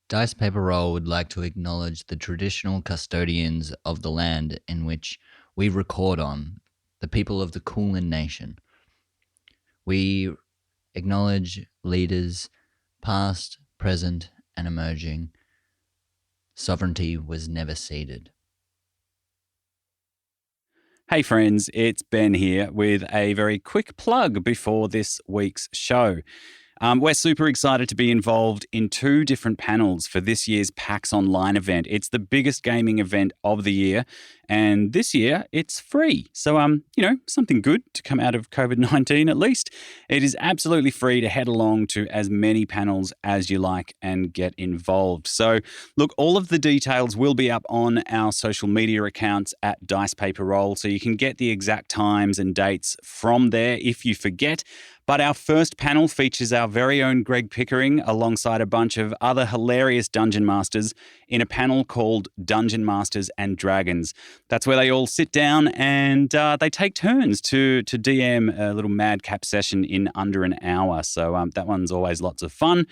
Dice Paper Roll would like to acknowledge the traditional custodians of the land in which we record on, the people of the Kulin Nation. We acknowledge leaders past, present, and emerging. Sovereignty was never ceded. Hey friends, it's Ben here with a very quick plug before this week's show. We're super excited to be involved in two different panels for this year's PAX Online event. It's the biggest gaming event of the year, and this year it's free. So, something good to come out of COVID-19 at least. It is absolutely free to head along to as many panels as you like and get involved. So, look, all of the details will be up on our social media accounts at Dice Paper Roll, so you can get the exact times and dates from there if you forget. But our first panel features our very own Greg Pickering alongside a bunch of other hilarious Dungeon Masters in a panel called Dungeon Masters and Dragons. That's where they all sit down and they take turns to DM a little madcap session in under an hour. So that one's always lots of fun.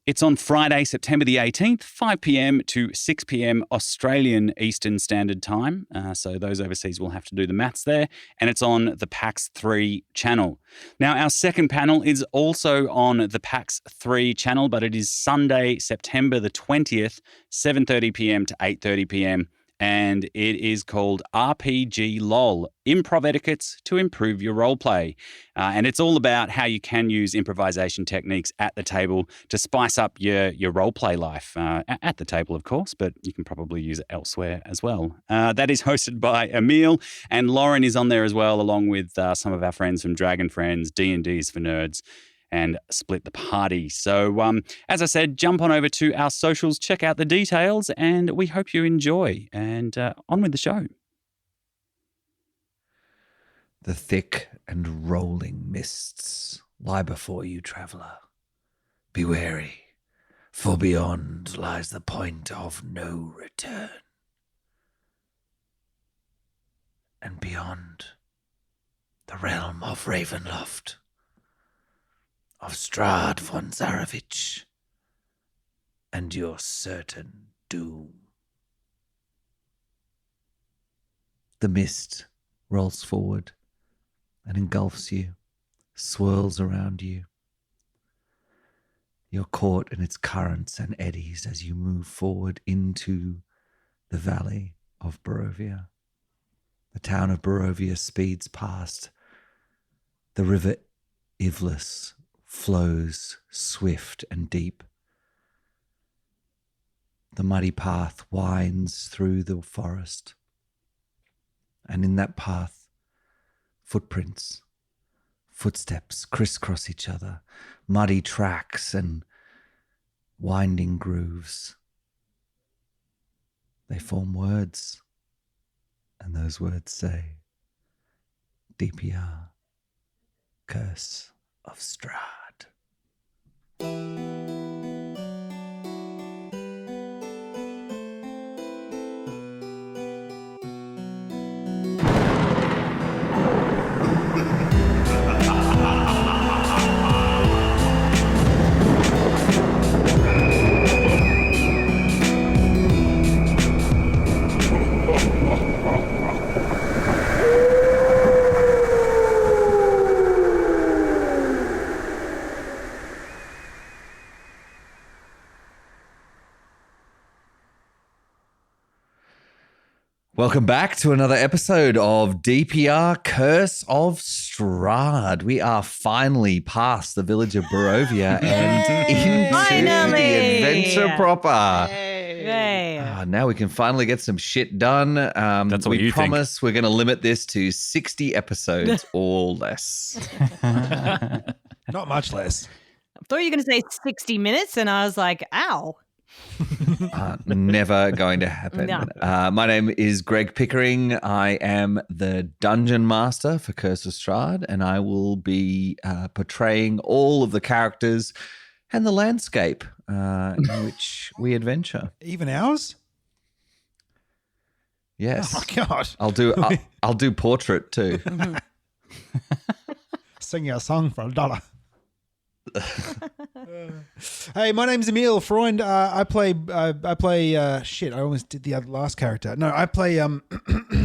It's on Friday, September the 18th, 5 p.m. to 6 p.m. Australian Eastern Standard Time. So those overseas will have to do the maths there. And it's on the PAX 3 channel. Now, our second panel is also on the PAX 3 channel, but it is Sunday, September the 20th, 7:30 p.m. to 8:30 p.m. And it is called RPG LOL, Improv Etiquettes to Improve Your Roleplay. And it's all about how you can use improvisation techniques at the table to spice up your roleplay life. At the table, of course, but you can probably use it elsewhere as well. That is hosted by Emil, and Lauren is on there as well, along with some of our friends from Dragon Friends, D&D's for Nerds, and Split the Party. So, as I said, jump on over to our socials, check out the details, and we hope you enjoy. And on with the show. The thick and rolling mists lie before you, traveller. Be wary, for beyond lies the point of no return. And beyond, the realm of Ravenloft, of Strahd von Zarevich, and your certain doom. The mist rolls forward and engulfs you, swirls around you. You're caught in its currents and eddies as you move forward into the valley of Barovia. The town of Barovia speeds past. The river Ivlis flows swift and deep. The muddy path winds through the forest. And in that path, footsteps crisscross each other, muddy tracks and winding grooves. They form words, and those words say, DPR, Curse of Strahd. Welcome back to another episode of DPR Curse of Strahd. We are finally past the village of Barovia and into Finally! the adventure proper. Yay. Now we can finally get some shit done. That's what we you promise we're going to limit this to 60 episodes or less. Not much less. I thought you were going to say 60 minutes, and I was like, ow. Never going to happen. No. My name is Greg Pickering. I am the Dungeon Master for Curse of Strahd, and I will be portraying all of the characters and the landscape in which we adventure. Even ours? Yes. Oh, God. I'll do portrait too. Sing you a song for $1. Hey, my name's Emil Freund. I play. Shit, I almost did the last character. No, I play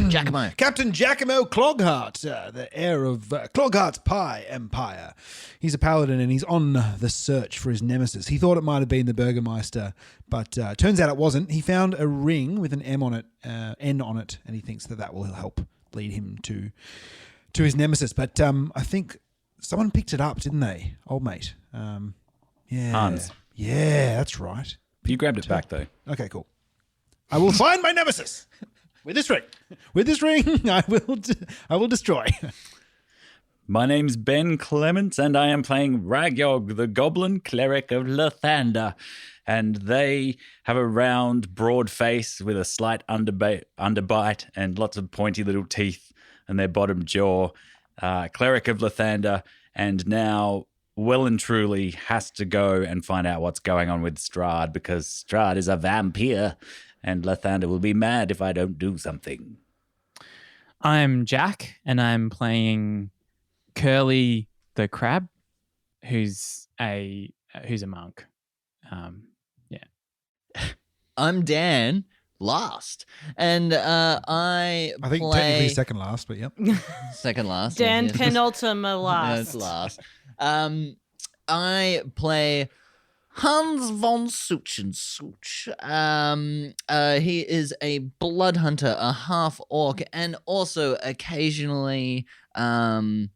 Giacomo. Captain Giacomo Cloghart, the heir of Cloghart's Pie Empire. He's a paladin and he's on the search for his nemesis. He thought it might have been the Burgermeister, but turns out it wasn't. He found a ring with an N on it, and he thinks that will help lead him to his nemesis. But I think someone picked it up, didn't they, old mate? Yeah, Hans. Yeah, that's right. You grabbed it back, though. Okay, cool. I will find my nemesis with this ring. With this ring, I will destroy. My name's Ben Clements, and I am playing Ragyog, the Goblin Cleric of Lathander. And they have a round, broad face with a slight underbite and lots of pointy little teeth in their bottom jaw. Cleric of Lathander, and now well and truly has to go and find out what's going on with Strahd, because Strahd is a vampire, and Lathander will be mad if I don't do something. I'm Jack, and I'm playing Curly the Crab, who's a monk. I'm Dan, last. And I think play... technically second last, but yep. Second last. Dan yes. penultimate Yeah, it's last. last. I play Hans von Such. He is a blood hunter, a half orc, and also occasionally a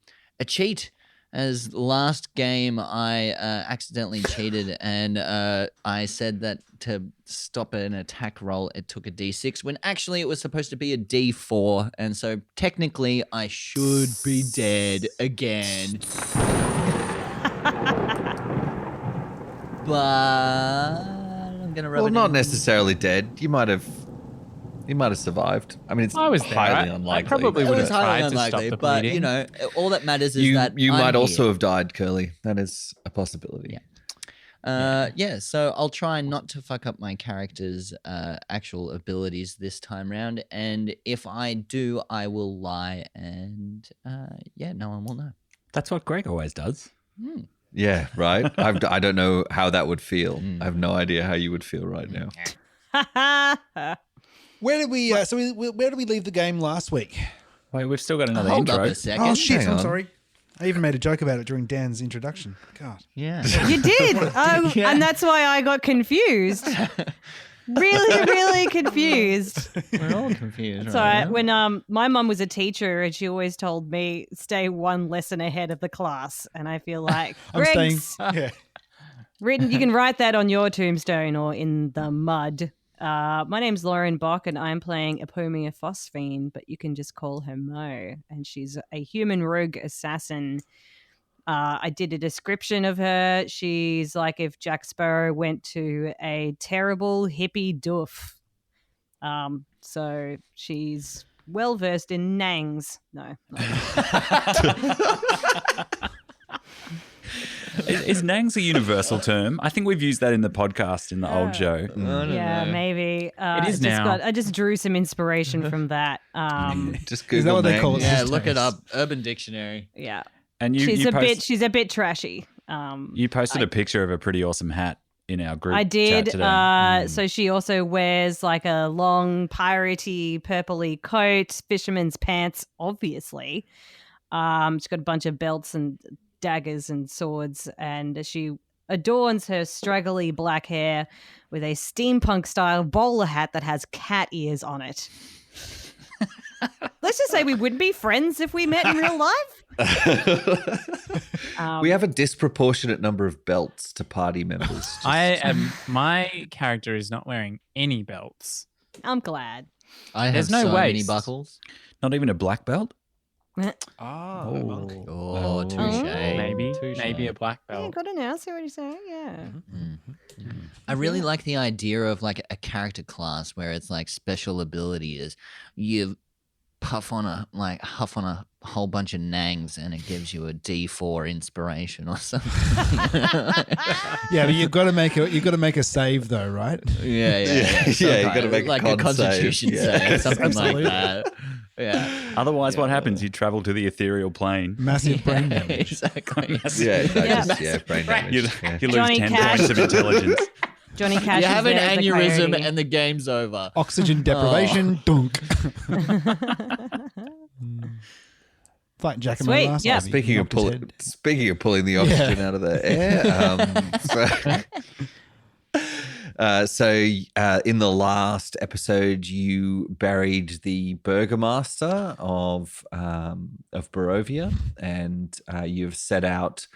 cheat. As last game, I accidentally cheated, and I said that to stop an attack roll, it took a D6, when actually it was supposed to be a D4, and so technically I should be dead again. But I'm gonna rub it not in. necessarily dead. You might have survived. I mean, it's I was there. highly I unlikely. probably It would was have highly tried to stop unlikely, the but bleeding. you know, all that matters is You that you I'm might also here. have died, Curly. That is a possibility. Yeah. So I'll try not to fuck up my character's actual abilities this time round, and if I do, I will lie, and no one will know. That's what Greg always does. Yeah, right. I don't know how that would feel. I have no idea how you would feel right now. Where did we? Where did we leave the game last week? Wait, we've still got another Hold intro. up a second. Oh shit! Hang I'm on. sorry. I even made a joke about it during Dan's introduction. God. Yeah. You did. And that's why I got confused. Really confused. We're all confused. It's all right. When my mum was a teacher and she always told me stay one lesson ahead of the class, and I feel like I'm staying. Greg's Yeah. written. You can write that on your tombstone or in the mud. My name's Lauren Bock, and I'm playing Epomia Phosphine, but you can just call her Mo, and she's a human rogue assassin. I did a description of her. She's like if Jack Sparrow went to a terrible hippie doof. So she's well versed in nangs. No. Is nangs a universal term? I think we've used that in the podcast in the old show. Yeah, maybe. It is now. I just drew some inspiration from that. Just Is that Google what they call it? Yeah, Just look it taste. up. Urban Dictionary. Yeah. And She's a bit trashy. You posted a picture of a pretty awesome hat in our group. I did. Chat today. So she also wears like a long piratey purpley coat, fisherman's pants, obviously. She's got a bunch of belts and daggers and swords, and she adorns her straggly black hair with a steampunk style bowler hat that has cat ears on it. Let's just say we wouldn't be friends if we met in real life. We have a disproportionate number of belts to party members. My character is not wearing any belts. I'm glad. I have There's no so many waist. buckles. Not even a black belt? Oh, touche. Maybe a black Yeah, belt. got it now. See what you're saying? Yeah. I really like the idea of like a character class where it's like special ability is you huff on a whole bunch of nangs and it gives you a D4 inspiration or something. Yeah, but you've got to make a save though, right? Yeah. Yeah, you gotta make a like con a constitution save. Yeah. save, something Absolutely. like that. Yeah. Otherwise, what happens? You travel to the ethereal plane. Massive brain damage. Exactly. Brain damage. You, Yeah. you lose Johnny 10 Cash. points of intelligence. Johnny Cash. You is have an there as the aneurysm coyote. and the game's over. Oxygen deprivation. Dunk. It's like Jack and my Sweet, last yeah. time he Speaking of knocked his head. pulling the oxygen out of the air, so in the last episode, you buried the burgomaster of Barovia, and you've set out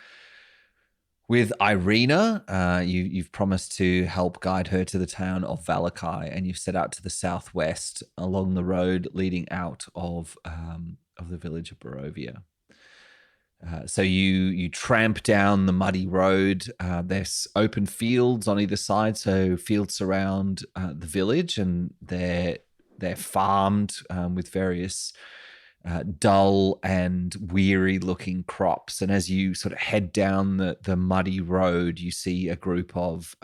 with Irina. You've promised to help guide her to the town of Valakai, and you've set out to the southwest along the road leading out of the village of Barovia. So you tramp down the muddy road. There's open fields on either side, so fields surround the village, and they're farmed with various dull and weary-looking crops. And as you sort of head down the muddy road, you see a group of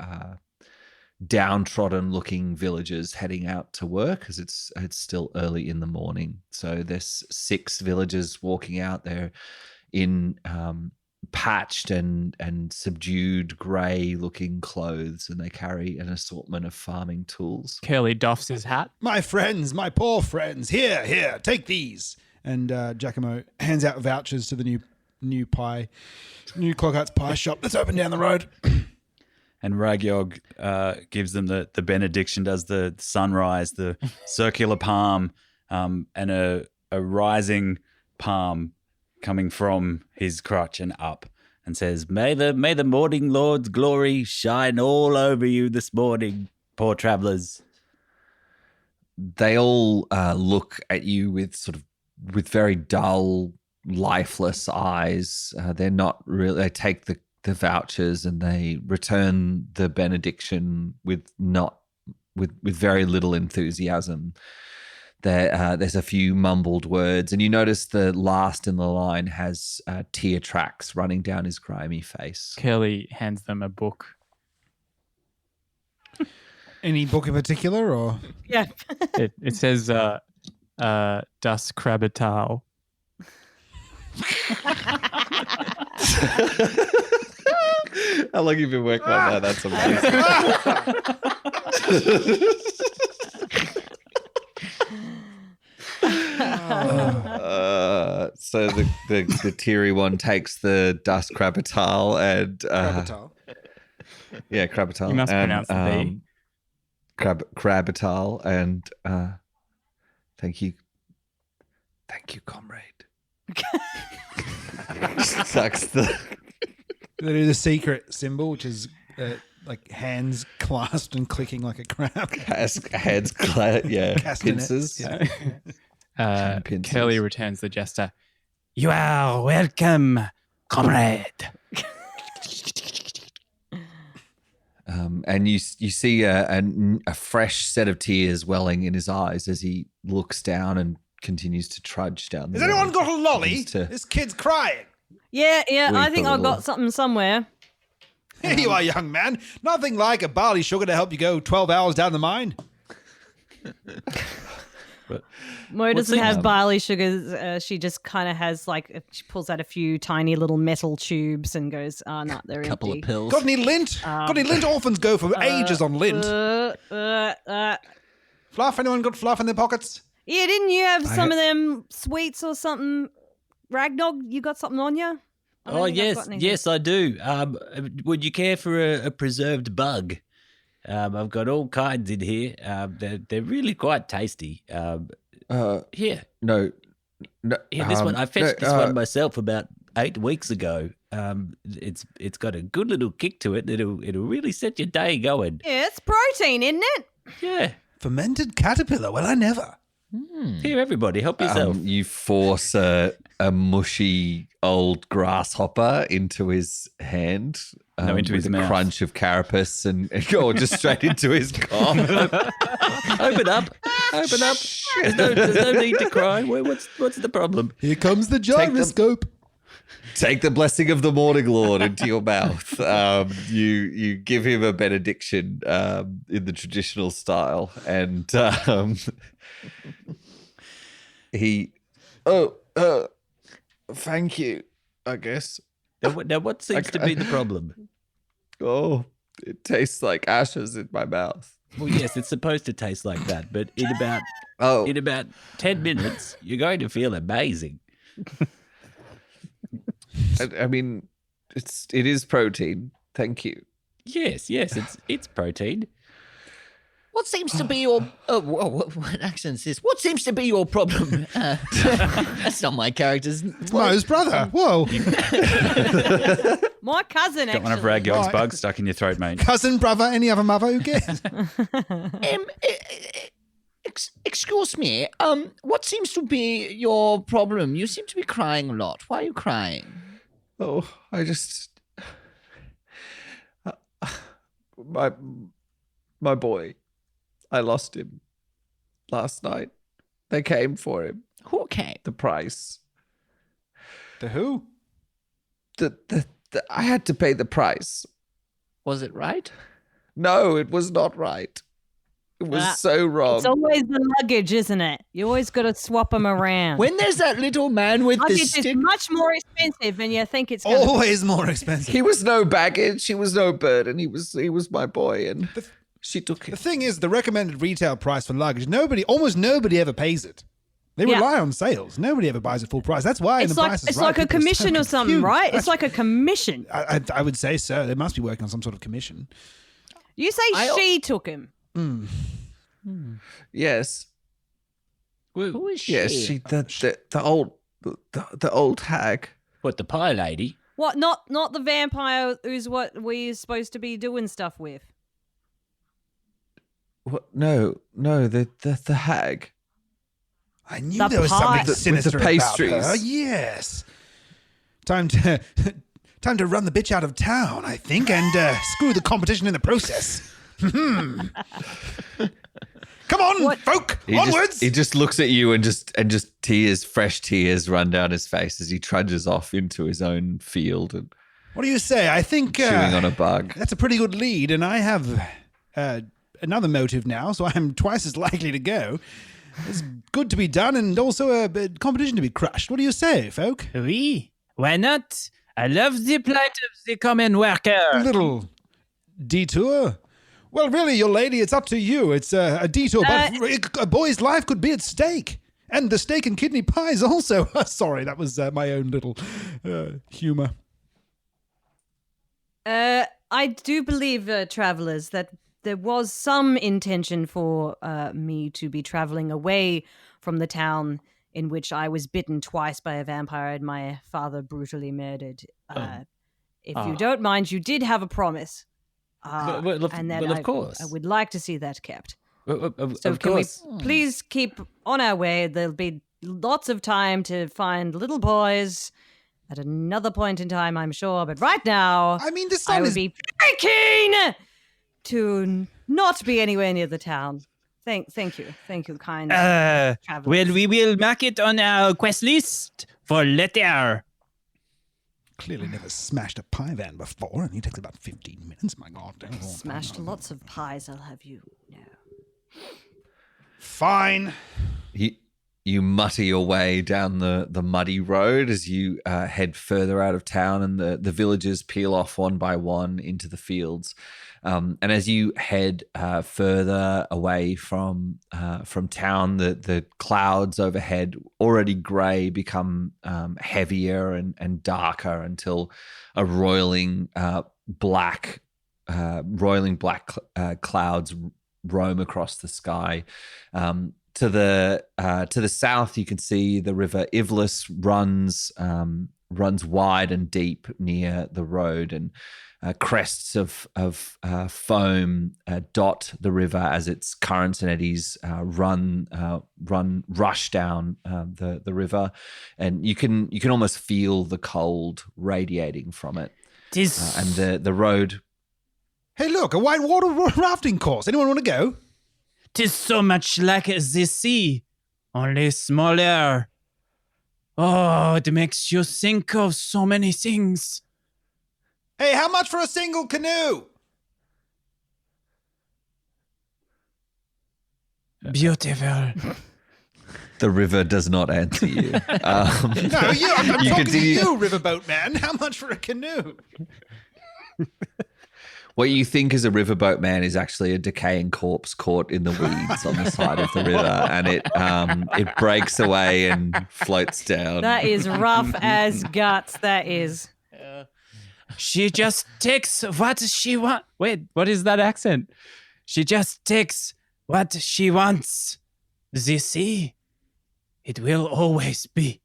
downtrodden-looking villagers heading out to work, because it's still early in the morning. So there's 6 villagers walking out there in patched and subdued grey-looking clothes, and they carry an assortment of farming tools. Curly doffs his hat. My friends, my poor friends, here, take these. And Giacomo hands out vouchers to the new Cloghart's pie shop that's open down the road. And Ragyog gives them the benediction, does the sunrise, the circular palm, and a rising palm coming from his crotch and up, and says, May the morning Lord's glory shine all over you this morning, poor travellers. They all look at you with very dull, lifeless eyes. They're not really. They take the vouchers and they return the benediction with very little enthusiasm. There's a few mumbled words, and you notice the last in the line has tear tracks running down his grimy face. Curly hands them a book. Any book in particular, or Yeah. It says Das Krabital. How long have you been working on that? That's amazing. So the teary one takes the dust Krabital and Krabital? yeah, Krabital. You must and, pronounce the B. Krabital, and thank you, comrade. Sucks the. They do the secret symbol, which is like hands clasped and clicking like a crab. Hands, Castanets, pincers. yeah. Pincers. Curly returns the jester. You are welcome, comrade. And you see a fresh set of tears welling in his eyes as he looks down and continues to trudge down. Has anyone got a lolly? Continues to- This kid's crying. Yeah, I Weep think a I've little. got something somewhere. Here you are, young man. Nothing like a barley sugar to help you go 12 hours down the mine. Mo doesn't seems- have barley sugars. She just kind of has she pulls out a few tiny little metal tubes and goes, "Oh no, they're Couple empty." of pills. Got any lint? Got any lint? Orphans go for ages on lint. Fluff? Anyone got fluff in their pockets? Yeah, didn't you have some of them sweets or something? Ragnog, you got something on you? Oh, yes, I do. Would you care for a preserved bug? I've got all kinds in here. They're really quite tasty. Here, No. here, this one. I fetched this one myself about 8 weeks ago. It's got a good little kick to it. It'll really set your day going. Yeah, it's protein, isn't it? Yeah. Fermented caterpillar? Well, I never. Here, everybody, help yourself. You force a mushy old grasshopper into his hand. No, into with his a mouth. crunch of carapace and or just straight into his cough. Open up. There's no need to cry. What's the problem? Here comes the gyroscope. Take the blessing of the morning lord into your mouth. You give him a benediction in the traditional style, and he, thank you, I guess. Now what seems to be the problem? Oh, it tastes like ashes in my mouth. Well, yes, it's supposed to taste like that, but in about Oh, 10 minutes, you're going to feel amazing. I mean, it is protein. Thank you. Yes, it's protein. What seems to be your... what accent is this? What seems to be your problem? That's not my character's... It's Mo's brother. Whoa. My cousin, Got one of actually. Ragog's bugs stuck in your throat, mate. Cousin, brother, any other mother, who cares? Excuse me. What seems to be your problem? You seem to be crying a lot. Why are you crying? Oh, I just... my boy, I lost him last night. They came for him. Who came? The price. The who? I had to pay the price. Was it right? No, it was not right. It was so wrong. It's always the luggage, isn't it? You always got to swap them around. When there's that little man with the Luggage is stick... much more expensive than you think it's going to be. Always more expensive. He was no baggage. He was no burden. He was my boy, and she took The him. thing is, the recommended retail price for luggage, almost nobody ever pays it. They Yeah. rely on sales. Nobody ever buys it full price. That's why It's the like price is it's right. like a People are so commission or something, confused. right? It's like a commission. I would say so. They must be working on some sort of commission. You say she took him. Yes, Who is she? yes. She the old hag. What, the pie lady? What? Not the vampire who's what we're supposed to be doing stuff with. What? No, the hag. I knew The there was pie. something With the sinister pastries. about her. Yes. Time to run the bitch out of town, I think, and screw the competition in the process. Come on, folk! Onwards! He just looks at you and just tears, fresh tears, run down his face as he trudges off into his own field and What do you say? I think chewing on a bug. that's a pretty good lead, and I have another motive now, so I'm twice as likely to go. It's good to be done, and also a competition to be crushed. What do you say, folk? Oui, why not? I love the plight of the common A worker. little detour? Well, really, your lady, it's up to you. It's a detour, but a boy's life could be at stake. And the steak and kidney pies also. Sorry, that was my own little humor. I do believe, travelers, that there was some intention for me to be traveling away from the town in which I was bitten twice by a vampire and my father brutally murdered. If you don't mind, you did have a promise. And that of course. I would like to see that kept. Of So can course. we please keep on our way? There'll be lots of time to find little boys at another point in time, I'm sure. But right now, I mean, the I sun would is... be very keen to not be anywhere near the town. Thank you, kind travelers. Well, we will mark it on our quest list for later. Clearly never smashed a pie van before, and it takes about 15 minutes. My God. Smashed lots of pies, I'll have you know. Fine. You mutter your way down the muddy road as you head further out of town, and the villagers peel off one by one into the fields. And as you head further away from town, the clouds overhead, already grey, become heavier and darker until a roiling black clouds roam across the sky. To the south, you can see the river Ivlis runs wide and deep near the road, and crests of foam dot the river as its currents and eddies rush down the river, and you can almost feel the cold radiating from it. And the road. Hey, look, a white water rafting course. Anyone want to go? 'Tis so much like the sea, only smaller. Oh, it makes you think of so many things. Hey, how much for a single canoe? Beautiful. The river does not answer you. No, I'm You talking to continue- you, riverboat man. How much for a canoe? What you think is a riverboat man is actually a decaying corpse caught in the weeds on the side of the river, and it breaks away and floats down. That is rough as guts. That is. She just takes what she wants. Wait, what is that accent? She just takes what she wants. The sea, it will always be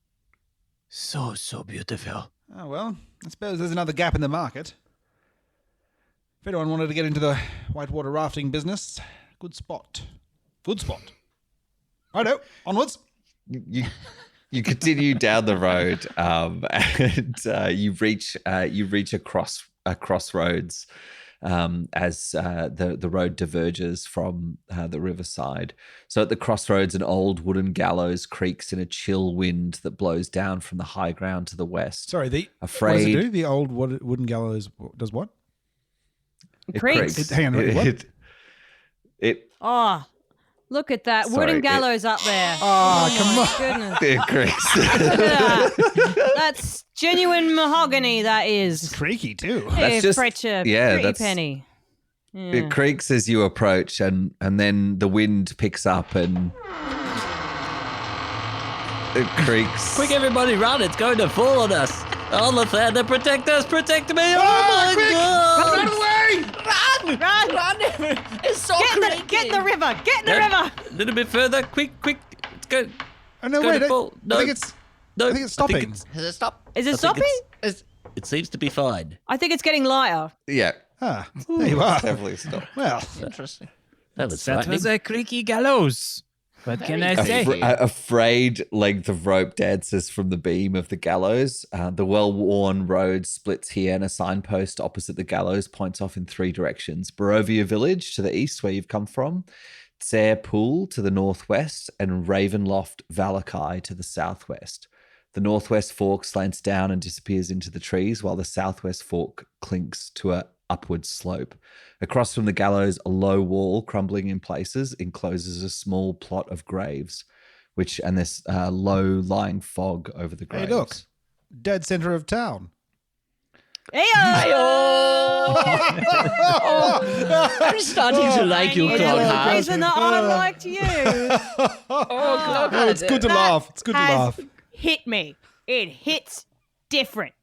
so beautiful. Oh, well, I suppose there's another gap in the market. If anyone wanted to get into the whitewater rafting business, good spot. Good spot. Righto, onwards. You continue down the road, and you reach a crossroads as the road diverges from the riverside. So at the crossroads, an old wooden gallows creaks in a chill wind that blows down from the high ground to the west. Sorry, what does Afraid it do? The old wooden gallows does what? it Creaks. Hang on, wait, what? It Oh, look at that Sorry, wooden gallows up there. Oh, come on. Goodness. it creaks. Look at that. That's genuine mahogany, that is. Creaky, too. Hey, just- Fretcher, yeah, pretty that's- penny. Yeah. It creaks as you approach, and then the wind picks up and it creaks. Quick, everybody, run! It's going to fall on us. Oh, the Thunder, protect us! Protect me! Oh my quick! God! Run away! Run! It's so Get in the river! Get in the river! A little bit further, quick! Let's go. Oh, no, Go wait. to fall. No. I think it's No, I think it's stopping. Has it stopped? Is it I think stopping? It seems to be fine. I think it's getting lighter. Yeah, Ah, there you are. definitely stop. Well, Interesting. That was That was frightening. a creaky gallows. What can I say? A frayed length of rope dances from the beam of the gallows. The well-worn road splits here, and a signpost opposite the gallows points off in three directions: Barovia village to the east, where you've come from; Tsare Pool to the northwest; and Ravenloft Valakai to the southwest. The northwest fork slants down and disappears into the trees, while the southwest fork clinks to a upward slope. Across from the gallows, a low wall, crumbling in places, encloses a small plot of graves, and this low-lying fog over the hey, graves. look. Dead center of town. I'm starting to like you, It's the Clogheart. reason that I liked you. Oh, it's good to That laugh. It's good to has laugh. Hit me. It hits different.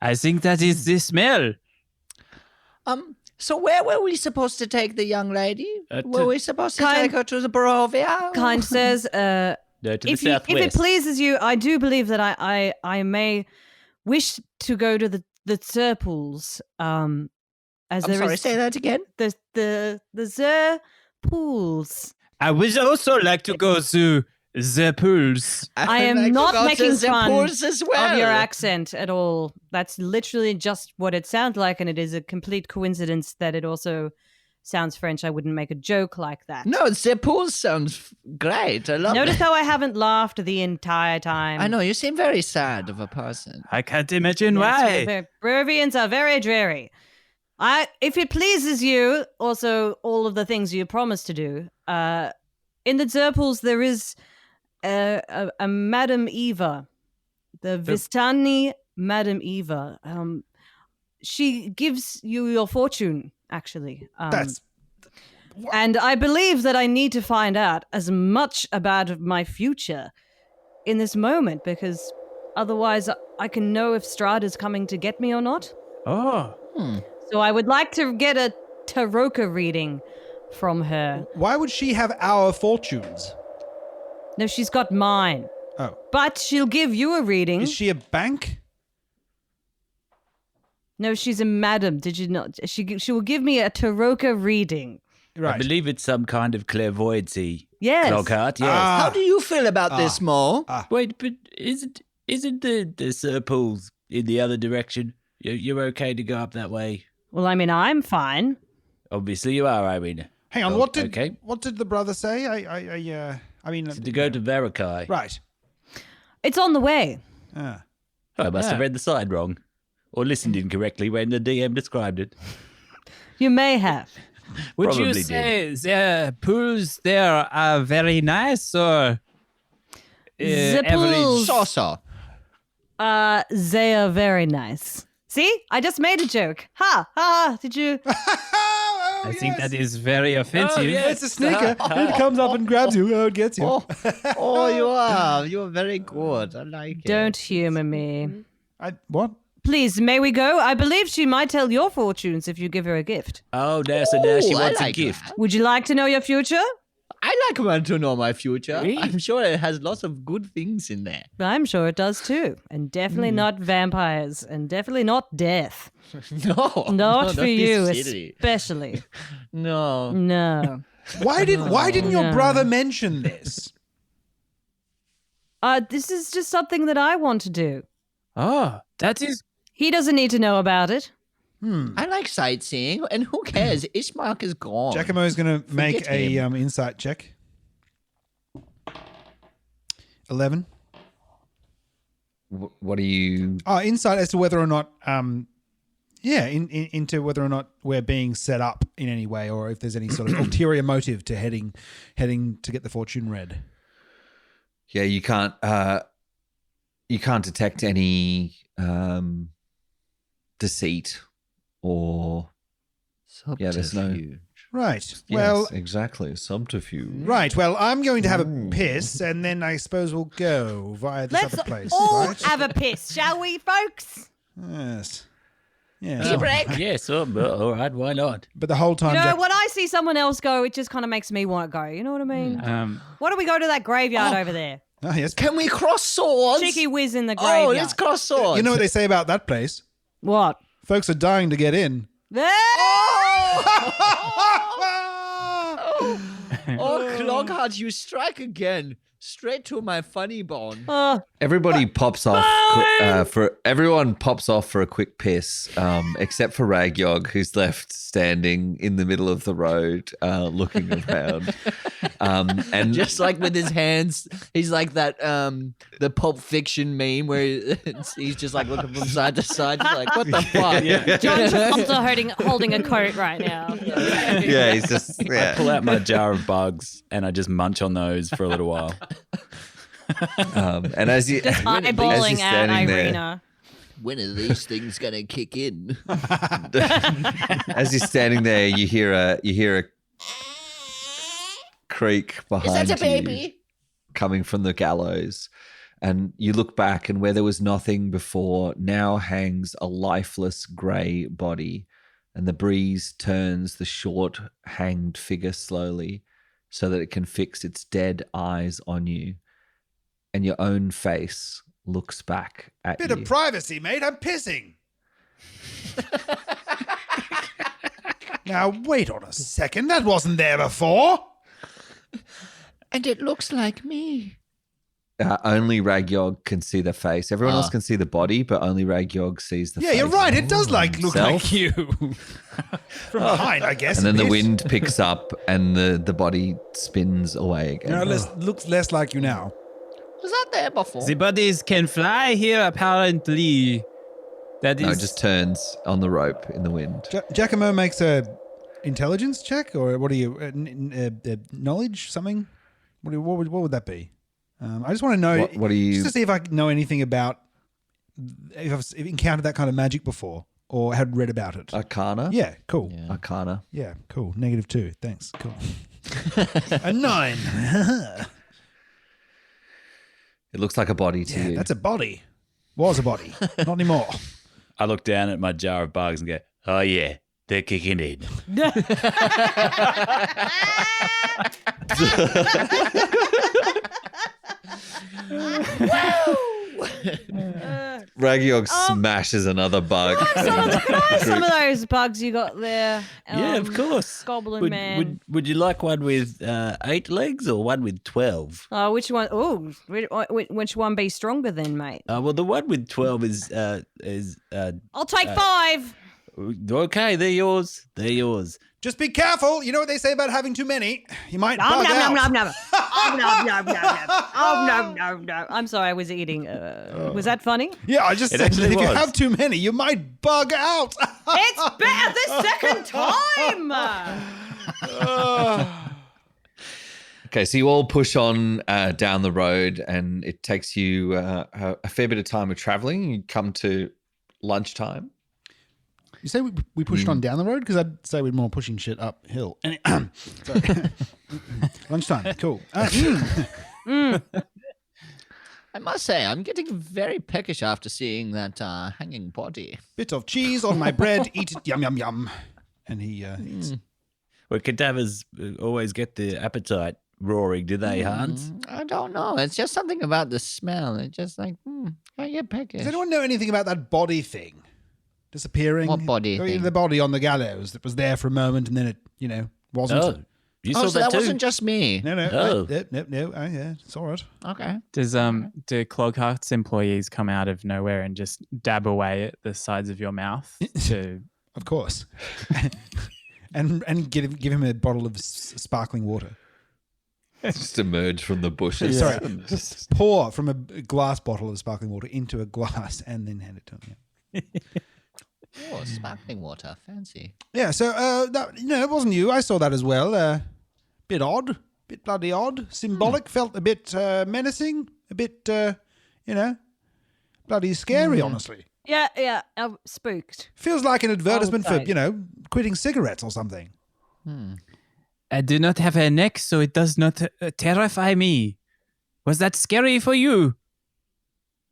I think that is the smell. So where were we supposed to take the young lady? Were we supposed to Kind- take her to the Barovia? Kind says, No, to the if it southwest. pleases you, I do believe that I may wish to go to the Zerpools. As I'm there sorry, is say that again. the Zerpools. I would also like to go to the pools. I am like to not go to making the fun pools as well. of your accent at all. That's literally just what it sounds like, and it is a complete coincidence that it also sounds French. I wouldn't make a joke like that. No, the pools sounds great. I love Notice it. how I haven't laughed the entire time. I know, you seem very sad of a person. I can't imagine Yes, why. the Barovians are very dreary. If it pleases you, also all of the things you promised to do, in the Zerpools there is a Madame Eva, the Vistani Madame Eva. She gives you your fortune, actually. That's And I believe that I need to find out as much about my future in this moment, because otherwise I can know if Strahd is coming to get me or not. Oh, So I would like to get a Taroka reading from her. why would she have our fortunes? No, she's got mine. Oh, But she'll give you a reading. is she a bank? No, she's a madam. Did you not? She will give me a Taroka reading. I Right. believe it's some kind of clairvoyancy. Yes. Clogheart, yes. How do you feel about this, Mo? Wait, but isn't the Sir Pools in the other direction? You're okay to go up that way. Well, I mean, I'm fine. Obviously, you are, Irene. Hang on. Oh, what okay. did the brother say? I mean, To go to Verakai. right. It's on the way. Ah. I must have Yeah. read the side wrong. Or listened incorrectly when the DM described it. You may have. would Probably you did. say the pools there are very nice, or Zipples. Saucer. They are very nice. See? I just made a joke. Ha! Ha! Did you? I think that is very offensive. It's a sneaker. It comes up and grabs you. Oh, it gets you. Oh, you are very good. I like it. Don't humor me. What? Please, may we go? I believe she might tell your fortunes if you give her a gift. Oh, now so now she I wants a like gift. that. Would you like to know your future? I like want to know my future. Really? I'm sure it has lots of good things in there. I'm sure it does too. And definitely not vampires. And definitely not death. No. Not for don't be you, silly. especially. No. No. Why didn't your No. brother mention this? This is just something that I want to do. Oh, that is. He doesn't need to know about it. I like sightseeing, and who cares? Ishmark is gone. Giacomo's going to make a him. insight check. 11. What are you? Insight as to whether or not, into whether or not we're being set up in any way, or if there's any sort of ulterior motive to heading to get the fortune read. Yeah, you can't detect any deceit or there's no. Subterfuge. Right. Well, Yes, exactly. Subterfuge. right. Well, I'm going to have a piss, and then I suppose we'll go via this Let's other place. all right? have a piss, shall we, folks? Yes. Yeah. Yes, all right, why not? But the whole time, You know, when I see someone else go, it just kind of makes me want to go. You know what I mean? Why don't we go to that graveyard over there? Oh, yes. Can we cross swords? Cheeky whiz in the graveyard. Oh, let's cross swords. You know what they say about that place? What? Folks are dying to get in. Oh, Cloghart, you strike again. Straight to my funny bone. Everybody pops off everyone pops off for a quick piss, except for Ragyog, who's left standing in the middle of the road, looking around. And Just like with his hands, he's like that the Pulp Fiction meme where he's just like looking from side to side, just like, what the fuck? John Travolta holding a coat right now. yeah, he's just I pull out my jar of bugs and I just munch on those for a little while. and as you Just as you're eyeballing at standing there, Irina. When are these things gonna kick in? as you're standing there, you hear a creak behind you coming from the gallows, and you look back, and where there was nothing before now hangs a lifeless grey body, and the breeze turns the short hanged figure slowly so that it can fix its dead eyes on you, and your own face looks back at Bit you. of privacy, mate. I'm pissing. Now, wait on a second. That wasn't there before. And it looks like me. Only Ragyog can see the face. Everyone else can see the body, but only Ragyog sees the face. Yeah, you're right. It does look Self. like you. From behind, I guess. And then a the bit. wind picks up and the body spins away again. No, looks less like you now. Was that there before? The bodies can fly here, apparently. That is. No, it just turns on the rope in the wind. Giacomo makes a intelligence check, or what are you? Knowledge, something? What would that be? I just want to know. What are you? Just to see if I know anything about if I've encountered that kind of magic before or had read about it. Arcana? Yeah, cool. Yeah. Arcana. Yeah, cool. -2. Thanks. Cool. A 9. It looks like a body to Yeah, you. that's a body. Was a body. Not anymore. I look down at my jar of bugs and go, Oh, yeah, they're kicking in. Ragyog smashes another bug. Can I have some of those bugs you got there? Yeah, of course. Goblin Man. Would you like one with 8 legs or one with 12? Which one? Oh, which one be stronger then, mate? Well, the one with 12 is I'll take 5. okay. They're yours. They're yours. Just be careful. You know what they say about having too many? You might Nom, bug nom, out. nom, nom, nom. Oh, nom, nom, nom, nom. Oh, nom, nom, nom. I'm sorry, I was eating. Was that funny? Yeah, I just said that actually if you was. have too many, you might bug out. It's better the second time. Okay, so you all push on down the road, and it takes you a fair bit of time of traveling. You come to lunchtime. You say we pushed on down the road? Because I'd say we're more pushing shit uphill. Sorry. Lunchtime. Cool. I must say, I'm getting very peckish after seeing that hanging body. Bit of cheese on my bread. Eat it. Yum, yum, yum. And he eats. Well, cadavers always get the appetite roaring, do they, Hans? I don't know. It's just something about the smell. It's just like, I get peckish. Does anyone know anything about that body thing? Disappearing? What body thing? The body on the gallows that was there for a moment and then it, wasn't. Oh, you saw so that that too? wasn't just me. No. Oh. No. Yeah, saw it. Okay. Do Clogheart's employees come out of nowhere and just dab away at the sides of your mouth to Of course. and give him a bottle of sparkling water. Just emerge from the bushes. Sorry. Just pour from a glass bottle of sparkling water into a glass and then hand it to him. Yeah. Oh, sparkling water. Fancy. Yeah, so it wasn't you. I saw that as well. Bit odd, bit bloody odd. Symbolic, felt a bit menacing, a bit, bloody scary, honestly. Yeah, I'm spooked. Feels like an advertisement for, say. quitting cigarettes or something. I do not have a neck, so it does not terrify me. Was that scary for you?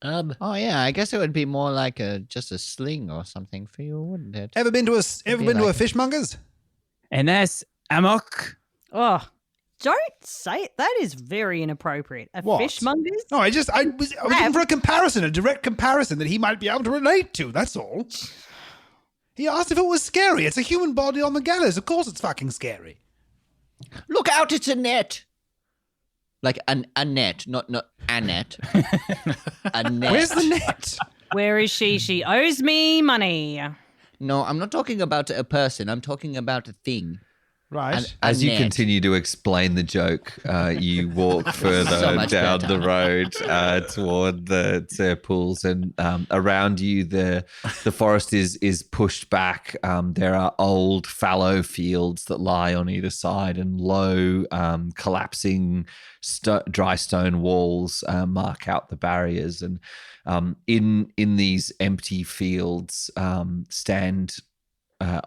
Oh yeah, I guess it would be more like just a sling or something for you, wouldn't it? Ever been to a fishmonger's? Enes Amok. Oh, don't say it. That is very inappropriate. A What? fishmonger's? No, I was looking for a comparison, a direct comparison that he might be able to relate to. That's all. He asked if it was scary. It's a human body on the gallows. Of course, it's fucking scary. Look out! It's a net. Like a net, not a net. A net. Where's the net? Where is she? She owes me money. No, I'm not talking about a person. I'm talking about a thing. Right. As you net. continue to explain the joke, you walk further So much down better. the road toward the pools, and around you the forest is pushed back. There are old fallow fields that lie on either side, and low collapsing dry stone walls mark out the barriers. And in these empty fields stand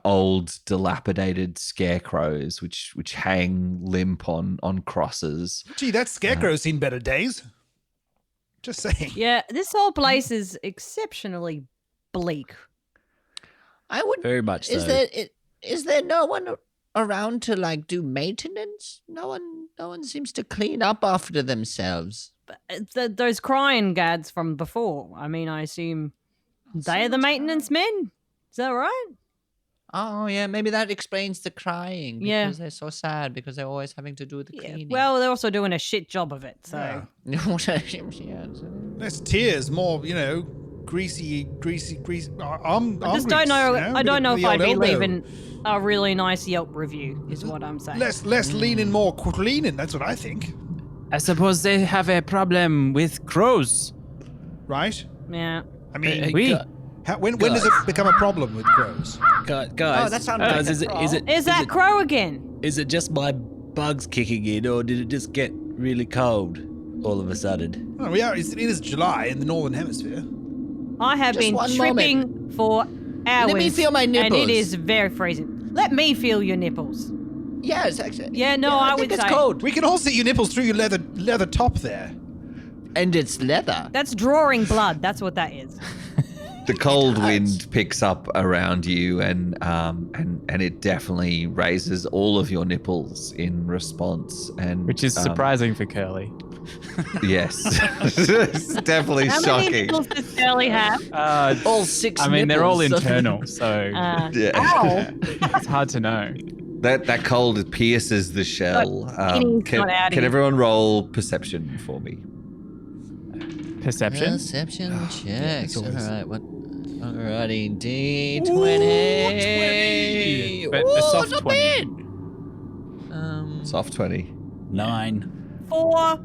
old dilapidated scarecrows which hang limp on crosses. Gee, that scarecrow's seen better days. Just saying. Yeah, this whole place is exceptionally bleak. I would. Very much so. Is there no one around to like do maintenance? No one seems to clean up after themselves. Those crying gads from before. I mean, I assume they're the maintenance men. Is that right? Oh yeah, maybe that explains the crying. Because Yeah. they're so sad because they're always having to do the cleaning. Well, they're also doing a shit job of it. So Less tears, more, greasy. I just don't know. I don't know if I'd be leaving a really nice Yelp review. Is what I'm saying. Less leaning, more cleaning. That's what I think. I suppose they have a problem with crows. Right? Yeah. I mean, We. when does it become a problem with crows? Guys, Oh, that sounds like is a it Is that crow again? is it just my bugs kicking in, or did it just get really cold all of a sudden? Oh, it is July in the Northern Hemisphere. I have Just been one tripping for hours. Let me feel my And it nipples. is very freezing. Let me feel your nipples. Yes, actually. Yeah, no, I I think would it's say- cold. We can all see your nipples through your leather top there. And it's leather. That's drawing blood. That's what that is. The cold wind picks up around you, and it definitely raises all of your nipples in response. And Which is surprising for Curly. Yes, it's definitely How many shocking. nipples does Shirley have? All six. I mean, they're all nipples. internal, so Yeah. Ow. it's hard to know. That cold pierces the shell. Skinny's not out Can here. everyone roll perception for me? Perception? Perception check. it's All always- right, what? Alrighty, D20. But a Ooh, soft not 20. bad. Soft 20. 9. 4.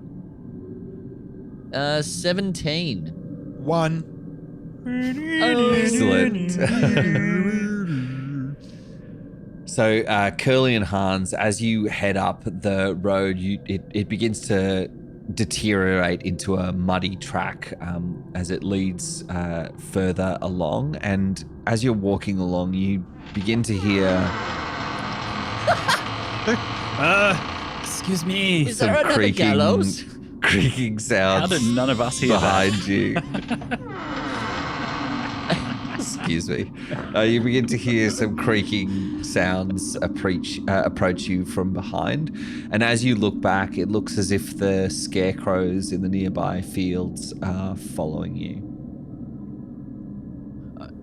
17. 1. Excellent. So, Curly and Hans, as you head up the road, it begins to deteriorate into a muddy track as it leads further along. And as you're walking along, you begin to hear Excuse me. Is there some another gallows? creaking sounds How did none of us hear that? behind you. Excuse me. You begin to hear some creaking sounds approach you from behind. And as you look back, it looks as if the scarecrows in the nearby fields are following you.